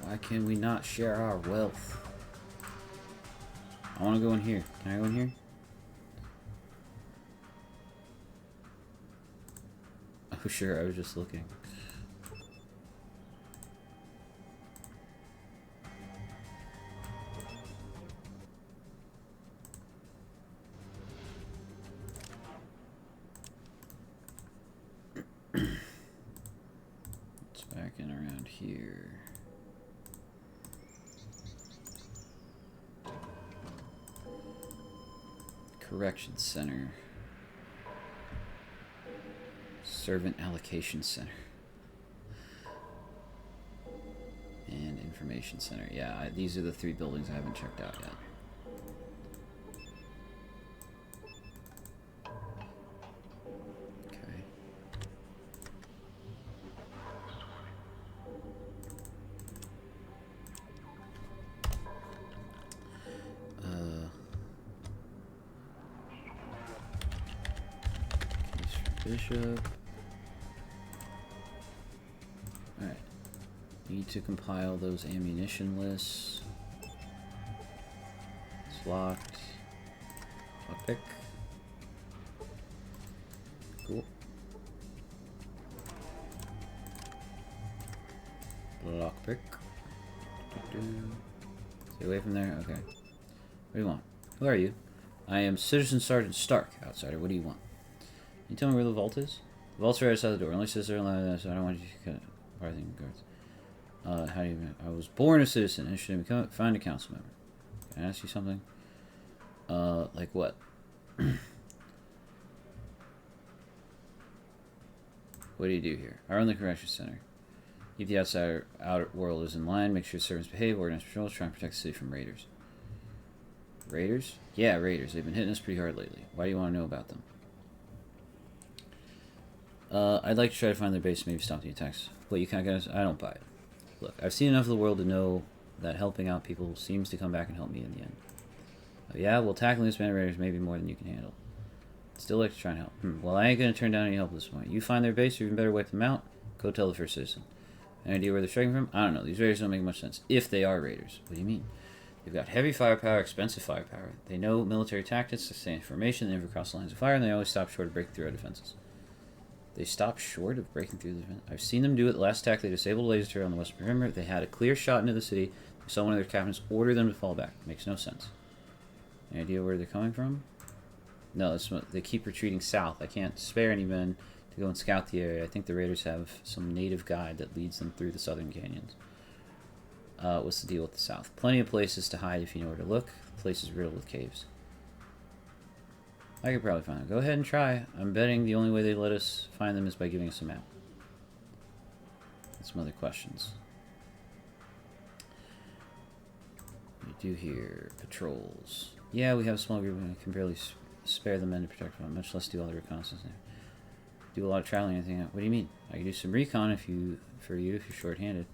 Why can we not share our wealth? I want to go in here. Can I go in here? Oh, sure. I was just looking. It's back in around here. Correction Center. Servant Allocation Center. And Information Center. Yeah, these are the 3 buildings I haven't checked out yet. Okay. Case for Bishop. Alright. Need to compile those ammunition lists. It's locked. Lockpick. Cool. Lockpick. Stay away from there? Okay. What do you want? Who are you? I am Citizen Sergeant Stark, outsider. What do you want? Can you tell me where the vault is? The vault's right outside the door. Only citizens are allowed, so I don't want you to cut everything guards. How do you... I was born a citizen and should become find a council member. Can I ask you something? Like what? What do you do here? I run the correction center. Keep the outer world is in line. Make sure servants behave. Organize patrols. Try and protect the city from raiders. Raiders? Yeah, raiders. They've been hitting us pretty hard lately. Why do you want to know about them? I'd like to try to find their base, maybe stop the attacks. What, you can't get us? I don't buy it. Look, I've seen enough of the world to know that helping out people seems to come back and help me in the end. Oh, yeah, well, tackling this band of raiders may be more than you can handle. Still like to try and help. Well, I ain't going to turn down any help at this point. You find their base, or even better, wipe them out. Go tell the first citizen. Any idea where they're striking from? I don't know. These raiders don't make much sense. If they are raiders. What do you mean? They've got heavy firepower, expensive firepower. They know military tactics, sustain formation, they never cross the lines of fire, and they always stop short of breaking through our defenses. They stop short of breaking through the defense? I've seen them do it. The last attack, they disabled a laser turret on the western perimeter. They had a clear shot into the city. We saw one of their captains order them to fall back. Makes no sense. Any idea where they're coming from? No, they keep retreating south. I can't spare any men to go and scout the area. I think the raiders have some native guide that leads them through the southern canyons. What's the deal with the south? Plenty of places to hide if you know where to look. The place is riddled with caves. I could probably find them. Go ahead and try. I'm betting the only way they let us find them is by giving us a map. Some other questions. We do here patrols. Yeah, we have a small group and we can barely spare the men to protect them, much less do all the reconnaissance there. Do a lot of traveling or anything. What do you mean? I can do some recon if you're short-handed.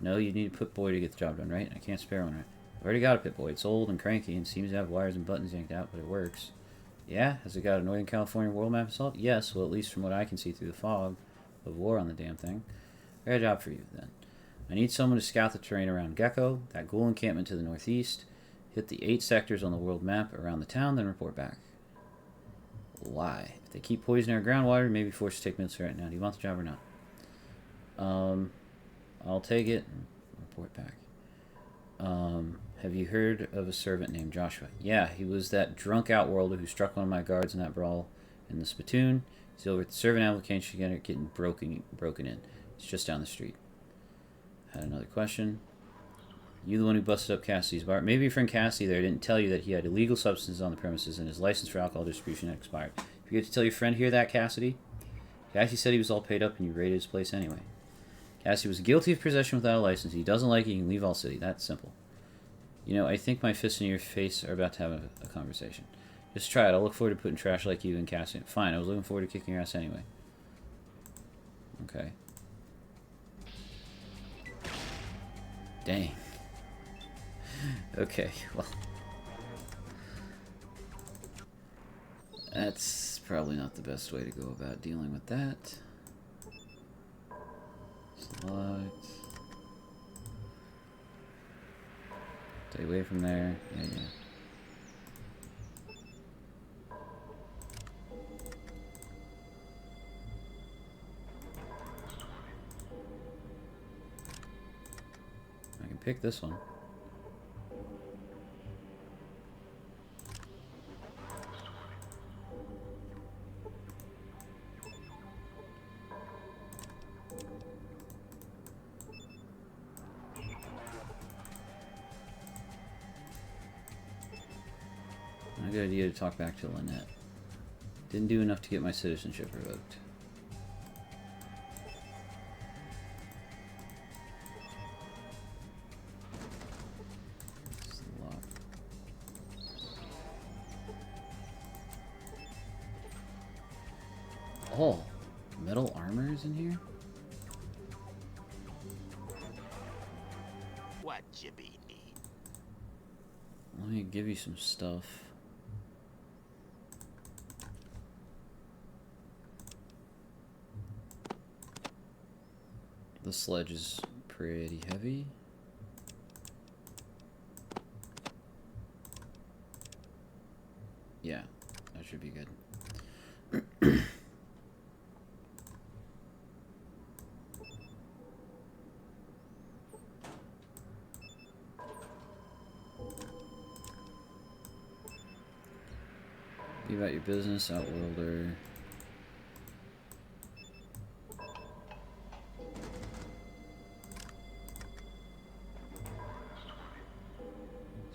No, you need a Pip-Boy to get the job done, right? I can't spare one, right? I've already got a Pip-Boy. It's old and cranky and seems to have wires and buttons yanked out, but it works. Yeah? Has it got a Northern California world map assault? Yes, well, at least from what I can see through the fog of war on the damn thing. I got a job for you, then. I need someone to scout the terrain around Gecko, that ghoul encampment to the northeast, hit the 8 sectors on the world map around the town, then report back. Why? If they keep poisoning our groundwater, we may be forced to take military right now. Do you want the job or not? I'll take it and report back. Have you heard of a servant named Joshua? Yeah, he was that drunk outworlder who struck one of my guards in that brawl in the spittoon. He's over at the servant application getting broken in. It's just down the street. Had another question. You the one who busted up Cassidy's bar? Maybe your friend Cassidy there didn't tell you that he had illegal substances on the premises and his license for alcohol distribution had expired. You get to tell your friend here that, Cassidy? Cassidy said he was all paid up and you raided his place anyway. Cassidy was guilty of possession without a license. He doesn't like it, you can leave all city. That's simple. You know, I think my fists in your face are about to have a conversation. Just try it. I'll look forward to putting trash like you and Cassidy. Fine, I was looking forward to kicking your ass anyway. Okay. Dang. Okay, well. That's probably not the best way to go about dealing with that. Select. Stay away from there. Yeah. I can pick this one. A good idea to talk back to Lynette. Didn't do enough to get my citizenship revoked. Oh, metal armor is in here? What you be need? Let me give you some stuff. The sledge is pretty heavy. Yeah, that should be good. Be about your business, Outworlder.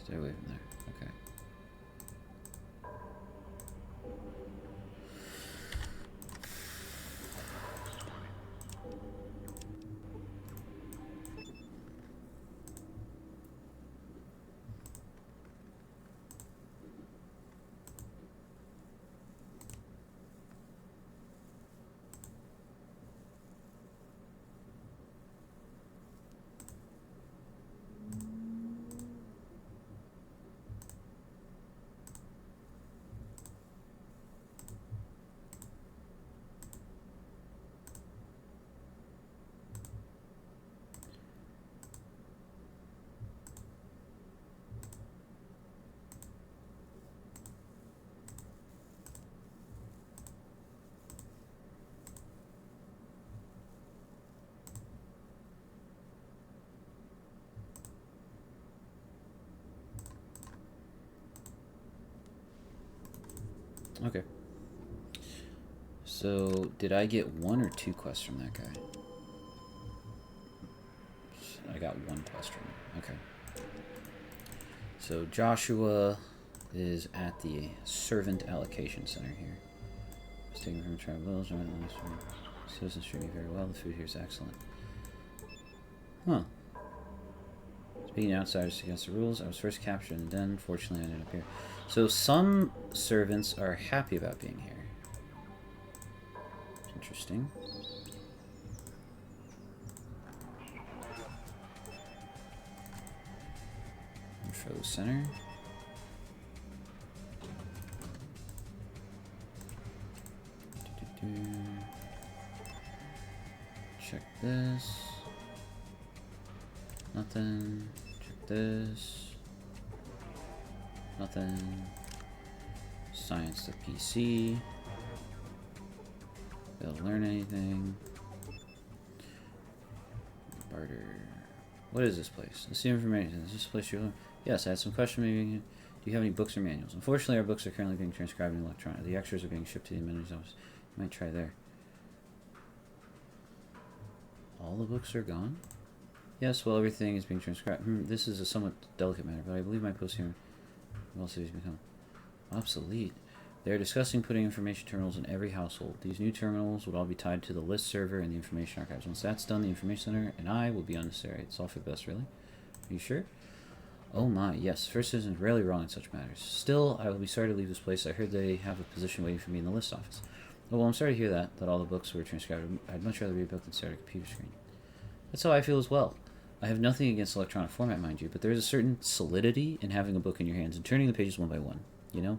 Stay away from there. Okay. Okay. So, did I get 1 or 2 quests from that guy? I got 1 quest from him. Okay. So, Joshua is at the Servant Allocation Center here. I was taken from tribal citizens treat me very well. The food here is excellent. Huh. Speaking to outsiders against the rules, I was first captured in the den. Fortunately, I ended up here. So some servants are happy about being here. Interesting. Info center. Check this. Nothing. Check this. Nothing. Science the PC. They'll learn anything. Barter. What is this place? Let's see information. Is this place you learn? Yes, I had some questions. Maybe. Do you have any books or manuals? Unfortunately, our books are currently being transcribed in electronic. The extras are being shipped to the administrator's office. You might try there. All the books are gone? Yes, well, everything is being transcribed. This is a somewhat delicate matter, but I believe my post here will also become obsolete. They are discussing putting information terminals in every household. These new terminals would all be tied to the list server and the information archives. Once that's done, the information center and I will be unnecessary. It's all for the best, really. Are you sure? Oh my, yes. First citizen is rarely wrong in such matters. Still, I will be sorry to leave this place. I heard they have a position waiting for me in the list office. Oh, well, I'm sorry to hear that all the books were transcribed. I'd much rather read a book than stare at a computer screen. That's how I feel as well. I have nothing against electronic format, mind you, but there is a certain solidity in having a book in your hands and turning the pages one by one, you know?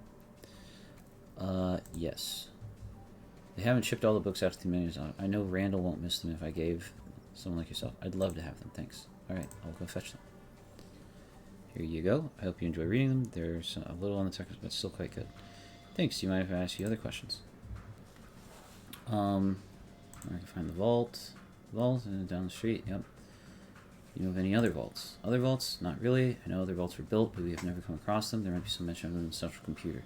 Yes. They haven't shipped all the books out to the menus. I know Randall won't miss them if I gave someone like yourself. I'd love to have them, thanks. Alright, I'll go fetch them. Here you go. I hope you enjoy reading them. There's a little on the text, but still quite good. Thanks. Do you mind if I ask you other questions? I can find the vault. Vault down the street, yep. You know of any other vaults? Other vaults? Not really. I know other vaults were built, but we have never come across them. There might be some mention of them in the central computer.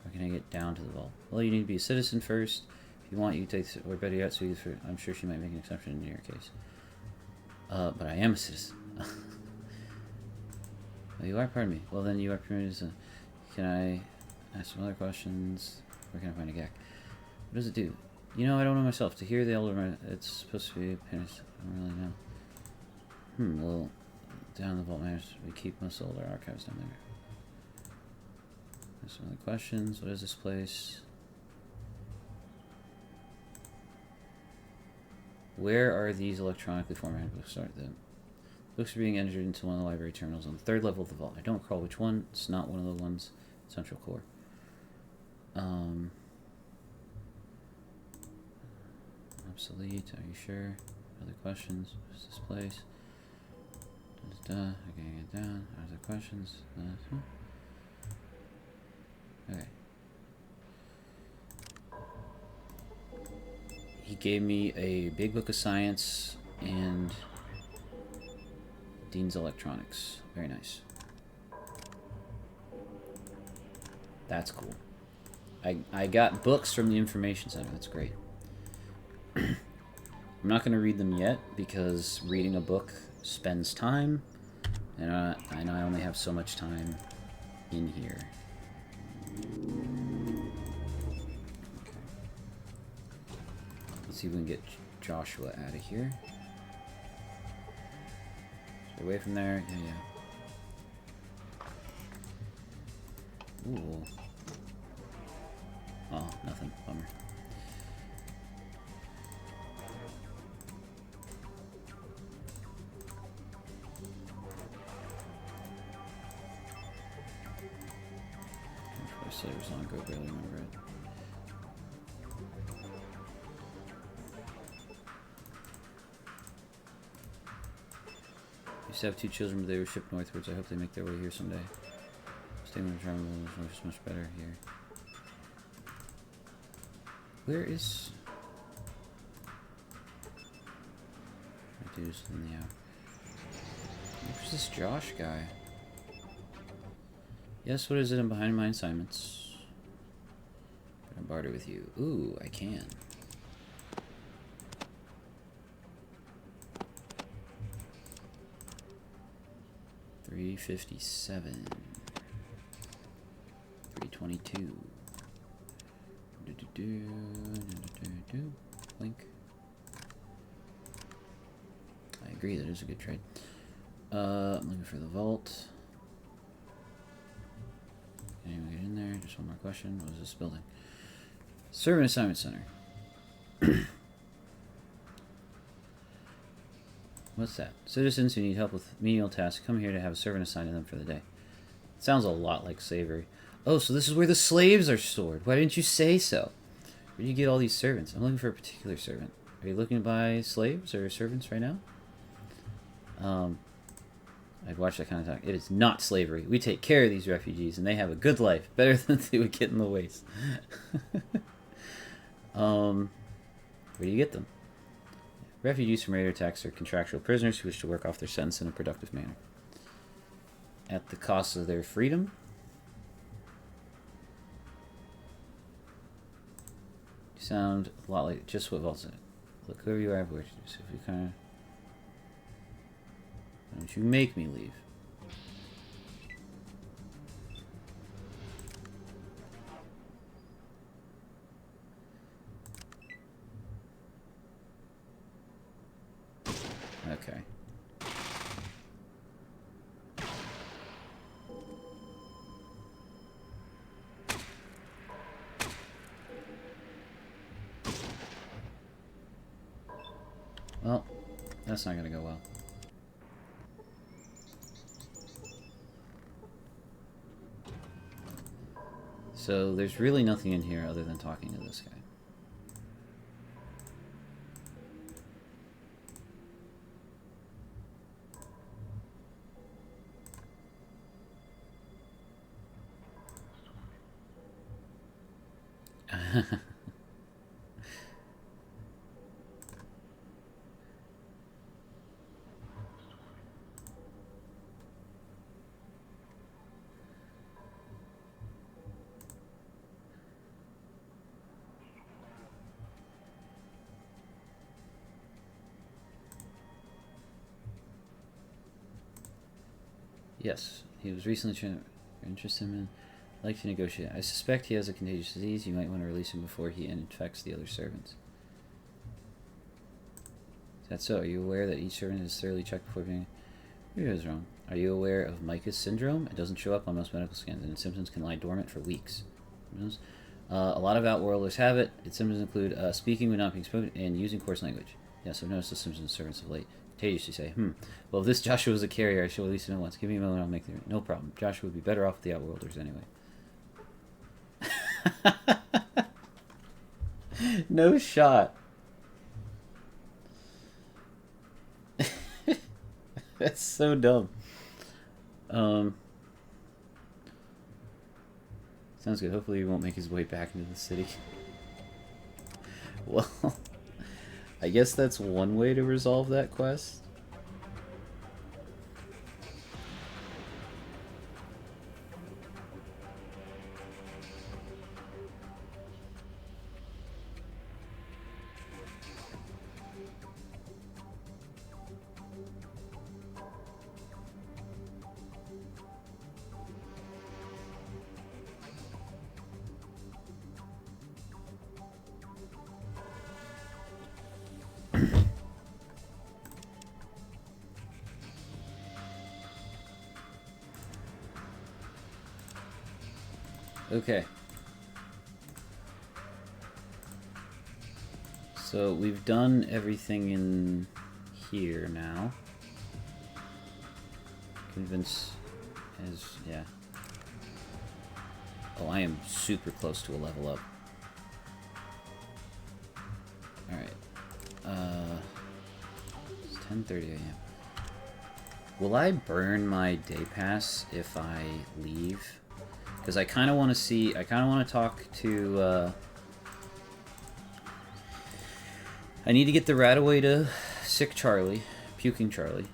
How can I get down to the vault? Well, you need to be a citizen first. If you want, you can take, or better yet, so I'm sure she might make an exception in your case. But I am a citizen. Oh, you are? Pardon me. Well, then you are permitted to... Can I ask some other questions? Where can I find a GAC? What does it do? You know, I don't know myself. To hear the elder... It's supposed to be... I don't really know. Well, down the vault matters. We keep most of our archives down there. There's some other questions. What is this place? Where are these electronically formatted books? Sorry, the books are being entered into one of the library terminals on the 3rd level of the vault. I don't recall which one. It's not one of the ones. Central core. Obsolete. Are you sure? Other questions? What's this place? Okay, get down. Other questions? Okay. He gave me a big book of science and Dean's Electronics. Very nice. That's cool. I got books from the information center. That's great. I'm not going to read them yet because reading a book spends time, and I know I only have so much time in here. Okay. Let's see if we can get Joshua out of here. Stay away from there. Yeah. Ooh. Oh, nothing. Bummer. I said it was long ago, barely remember it. I used to have 2 children, but they were shipped northwards. I hope they make their way here someday. Staying in the travel is much better here. Where is... I do this in the hour. Where's this Josh guy? Yes, what is it? I'm behind my assignments. barter with you? Ooh, I can. $357. $322. Blink. I agree, that is a good trade. I'm looking for the vault. Anyone get in there? Just one more question. What is this building? Servant Assignment Center. What's that? Citizens who need help with menial tasks come here to have a servant assigned to them for the day. Sounds a lot like slavery. Oh, so this is where the slaves are stored. Why didn't you say so? Where do you get all these servants? I'm looking for a particular servant. Are you looking to buy slaves or servants right now? I'd watch that kind of talk. It is not slavery. We take care of these refugees, and they have a good life, better than they would get in the waste. Where do you get them? Refugees from raider attacks are contractual prisoners who wish to work off their sentence in a productive manner. At the cost of their freedom? You sound a lot like just what Vault said. Look, whoever you are, I've worked to do. So if you kind of... Don't you make me leave. Okay. Well, that's not gonna go well. So there's really nothing in here other than talking to this guy. Yes, he was recently interested in. Like to negotiate. I suspect he has a contagious disease. You might want to release him before he infects the other servants. Is that so? Are you aware that each servant is thoroughly checked before being... Maybe I was wrong. Are you aware of Micah's syndrome? It doesn't show up on most medical scans, and its symptoms can lie dormant for weeks. A lot of Outworlders have it. Its symptoms include speaking when not being spoken and using coarse language. Yes, I've noticed the symptoms of servants of late. Contagious, you say. Well, if this Joshua was a carrier, I shall release him at once. Give me a moment, I'll make the... No problem. Joshua would be better off with the Outworlders anyway. No shot. That's so dumb. Sounds good. Hopefully he won't make his way back into the city. Well, I guess that's one way to resolve that quest. Okay. So we've done everything in here now. Convince is, yeah. Oh, I am super close to a level up. Alright. It's 10:30 a.m. Will I burn my day pass if I leave? Because I kind of want to see, I kind of want to talk to, I need to get the rat away to Sick Charlie, Puking Charlie,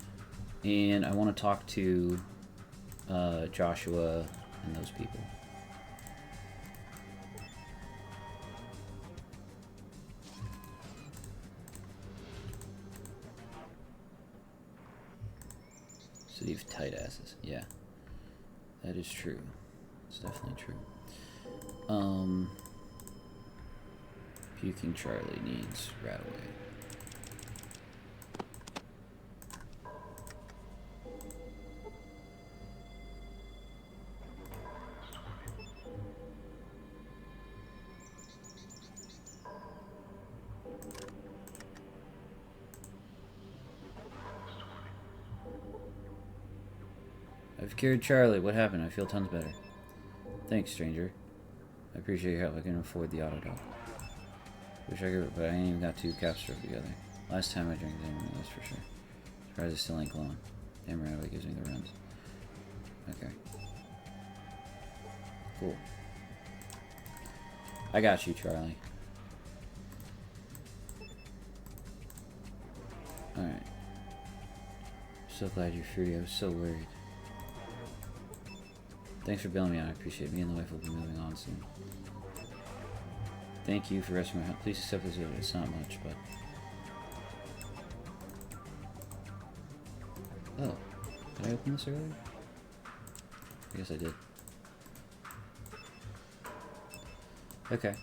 and I want to talk to Joshua and those people. City of tight asses. Yeah. That is true. It's definitely true. Puking Charlie needs Radaway. I've cured Charlie. What happened? I feel tons better. Thanks, stranger. I appreciate your help. I can afford the auto dog. Wish I could, but I ain't even got 2 caps struck together. Last time I drank them, that's for sure. Surprised it still ain't glowing. Damn right, it gives me the runs. Okay. Cool. I got you, Charlie. Alright. So glad you're free. I was so worried. Thanks for bailing me out. I appreciate it. Me and the wife will be moving on soon. Thank you for rescuing my help. Please accept this. It's not much, but... Oh. Did I open this earlier? I guess I did. Okay.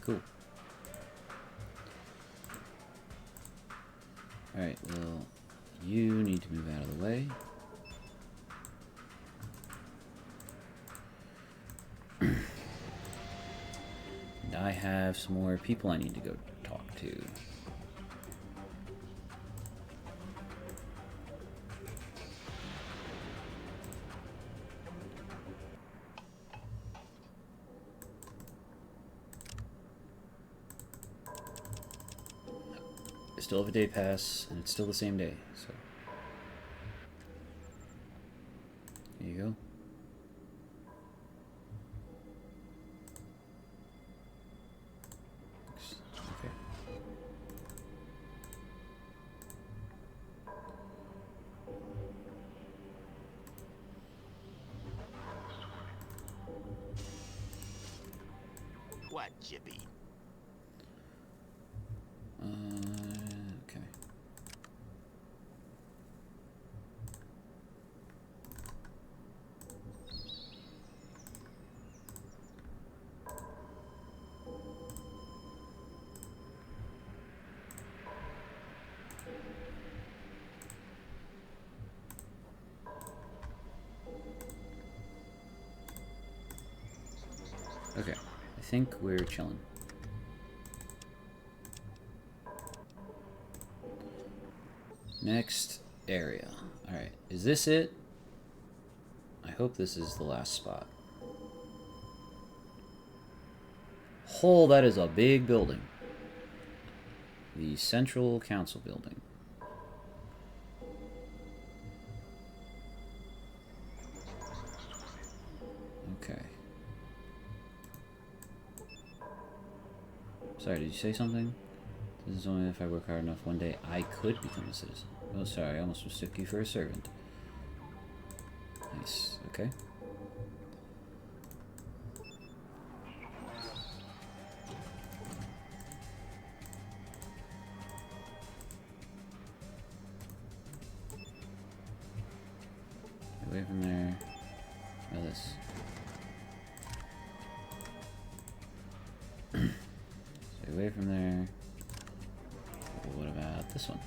Cool. Alright, well... You need to move out of the way. And I have some more people I need to go talk to. I still have a day pass, and it's still the same day, so... There you go. Okay. What you be? Okay. Okay, I think we're chilling. Next area. Alright, is this it? I hope this is the last spot. Oh, that is a big building. The Central Council building. Okay. Sorry, did you say something? This is only if I work hard enough one day I could become a citizen. Oh, sorry, I almost mistook you for a servant. Nice, okay. Away from there. Oh, this. Stay away from there. What about this one?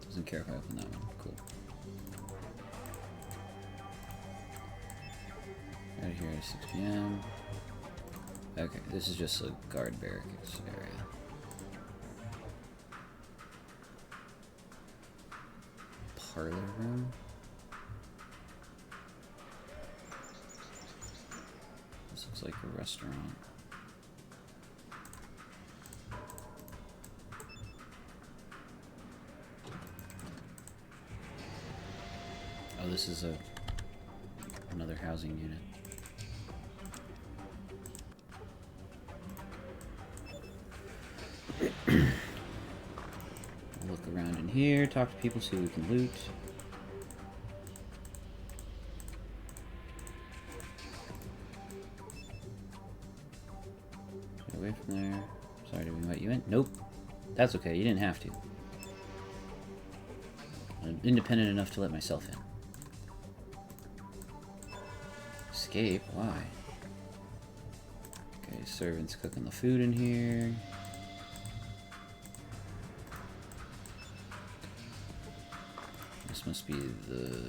Doesn't care if I open that one. Cool. Right here at 6 p.m. Okay, this is just a guard barracks area. Parlor room? This looks like a restaurant. Oh, this is another housing unit. Look around in here, talk to people, see what we can loot. Get away from there. Sorry, did we invite you in? Nope. That's okay, you didn't have to. I'm independent enough to let myself in. Escape? Why? Okay, servants cooking the food in here. This must be the...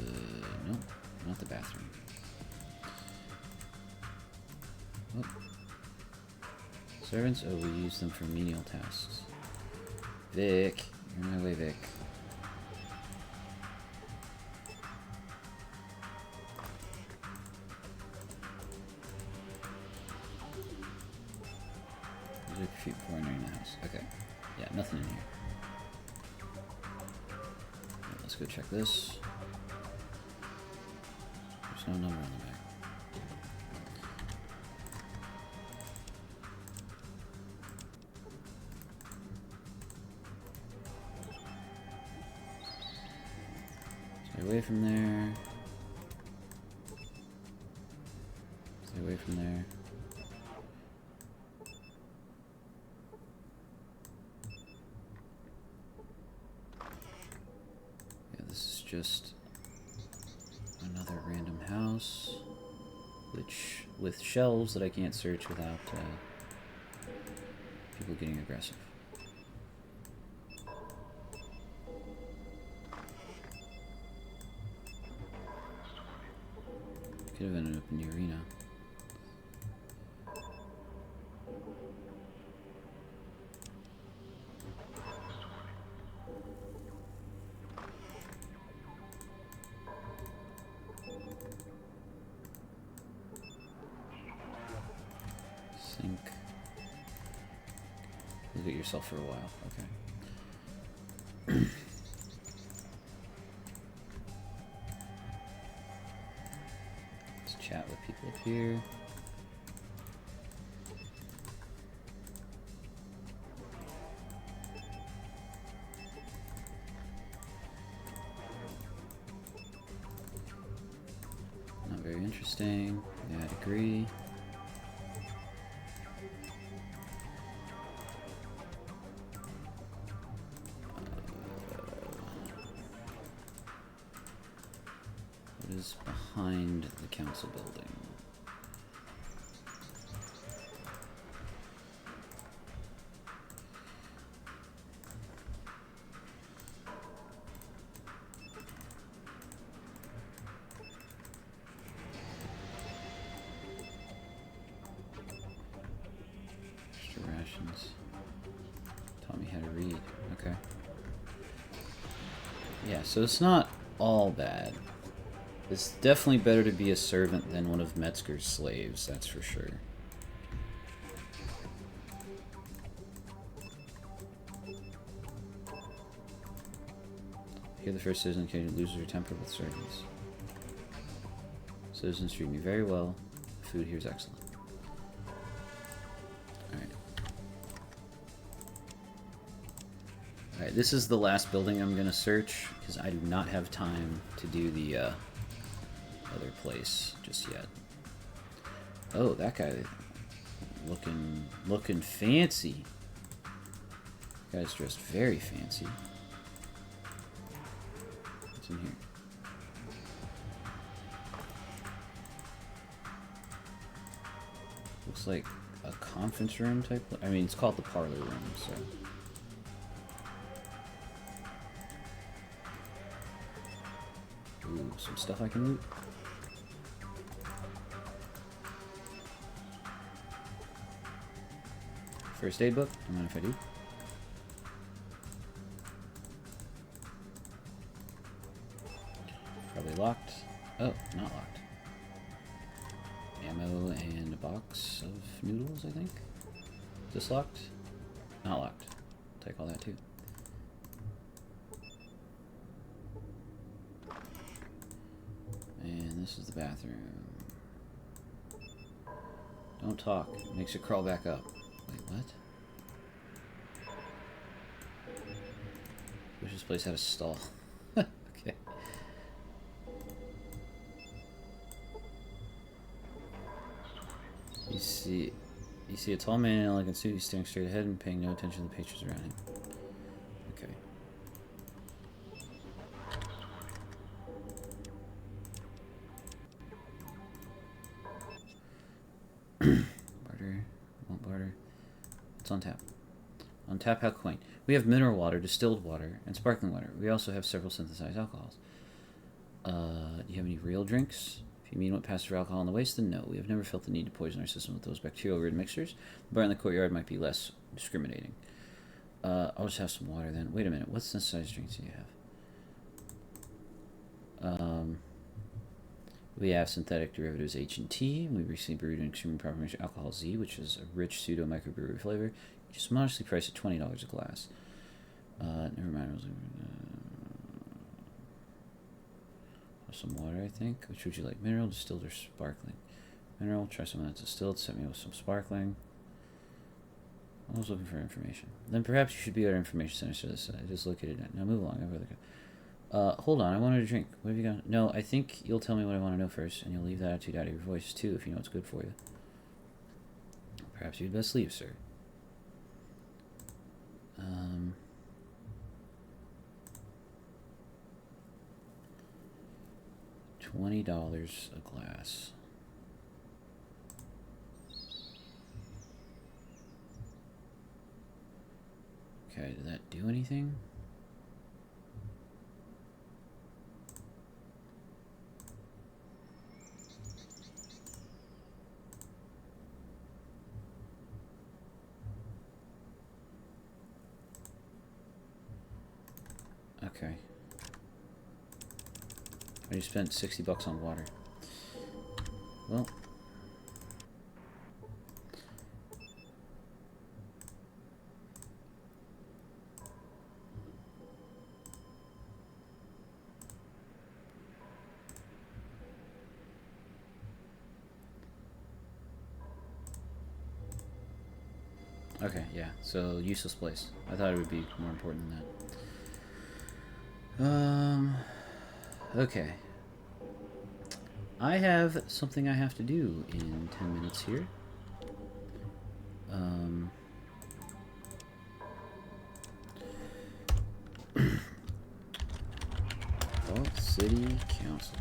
no, not the bathroom. Oh. Servants? Oh, we use them for menial tasks. Vic. You're my way, Vic. There's a few before entering the house. Okay. Yeah, nothing in here. Right, let's go check this. There's no number on the back. Stay away from there. Stay away from there. Yeah, this is just another random house, which with shelves that I can't search without people getting aggressive. Could have ended up in the arena. Sink. Look at yourself for a while. Okay. Let's chat with people up here. Not very interesting. Yeah, I'd agree. What is behind the council building? Extra rations. Taught me how to read. Okay. Yeah, so it's not all bad. It's definitely better to be a servant than one of Metzger's slaves, that's for sure. Here the first citizen can lose their temper with servants. Citizens treat me very well. The food here is excellent. Alright. Alright, this is the last building I'm going to search, because I do not have time to do the other place just yet. Oh, that guy looking fancy. Guy's dressed very fancy. What's in here? Looks like a conference room type. I mean, it's called the parlor room, so. Ooh, some stuff I can loot. First aid book? Don't mind if I do. Probably locked. Oh, not locked. Ammo and a box of noodles, I think. Is this locked? Not locked. Take all that too. And this is the bathroom. Don't talk. It makes you crawl back up. Wait, what? Wish this place had a stall. Okay. You see a tall man in an elegant suit. He's staring straight ahead and paying no attention to the patrons around him. Won't barter. It's on tap. On tap, how quaint. We have mineral water, distilled water, and sparkling water. We also have several synthesized alcohols. Do you have any real drinks? If you mean what passes for alcohol in the waste, then no. We have never felt the need to poison our system with those bacterial-rid mixtures. The bar in the courtyard might be less discriminating. I'll just have some water then. Wait a minute. What synthesized drinks do you have? We have synthetic derivatives H and T. We recently brewed an extremely proper mixture of alcohol Z, which is a rich pseudo microbrewery flavor. Just modestly priced at $20 a glass. Never mind. Some water, I think. Which would you like? Mineral, distilled, or sparkling? Mineral. Try some that's distilled. Set me with some sparkling. I was looking for information. Then perhaps you should be at our information center. So this I just located it. Now move along. I have other. Hold on, I wanted a drink. What have you got? No, I think you'll tell me what I want to know first, and you'll leave that attitude out of your voice, too, if you know what's good for you. Perhaps you'd best leave, sir. $20 a glass. Okay, did that do anything? Okay. I just spent $60 on water. Well. Okay, yeah. So, useless place. I thought it would be more important than that. Okay. I have something I have to do in 10 minutes here. Vault City Council.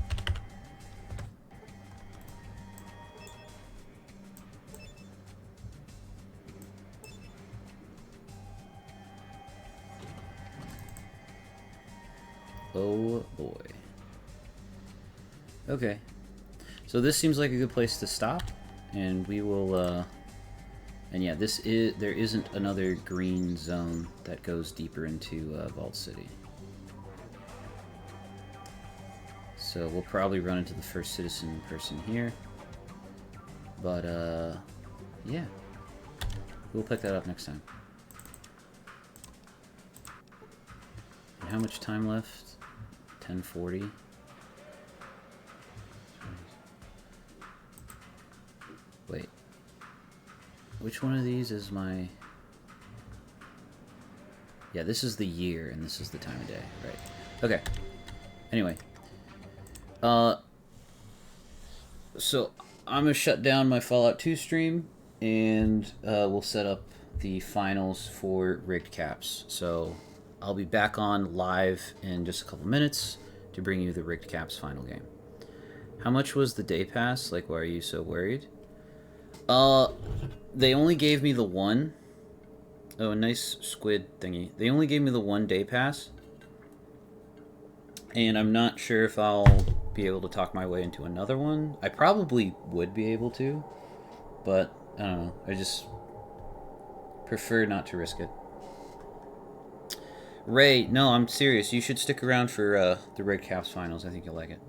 Oh boy. Okay. So this seems like a good place to stop, and we will and yeah, there isn't another green zone that goes deeper into Vault City. So we'll probably run into the first citizen person here. But yeah. We'll pick that up next time. And how much time left? 10:40. Wait. Which one of these is my... Yeah, this is the year, and this is the time of day, right? Okay. Anyway. So, I'm gonna shut down my Fallout 2 stream, and we'll set up the finals for rigged caps. So, I'll be back on live in just a couple minutes to bring you the rigged caps final game. How much was the day pass? Like, why are you so worried? They only gave me the one. Oh, a nice squid thingy. They only gave me the one day pass. And I'm not sure if I'll be able to talk my way into another one. I probably would be able to. But, I don't know. I just prefer not to risk it. Ray, no, I'm serious. You should stick around for the Red Caps finals. I think you'll like it.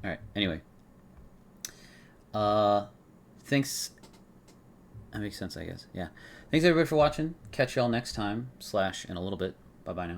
Alright, anyway. Thanks. That makes sense, I guess. Yeah. Thanks, everybody, for watching. Catch y'all next time. / in a little bit. Bye-bye now.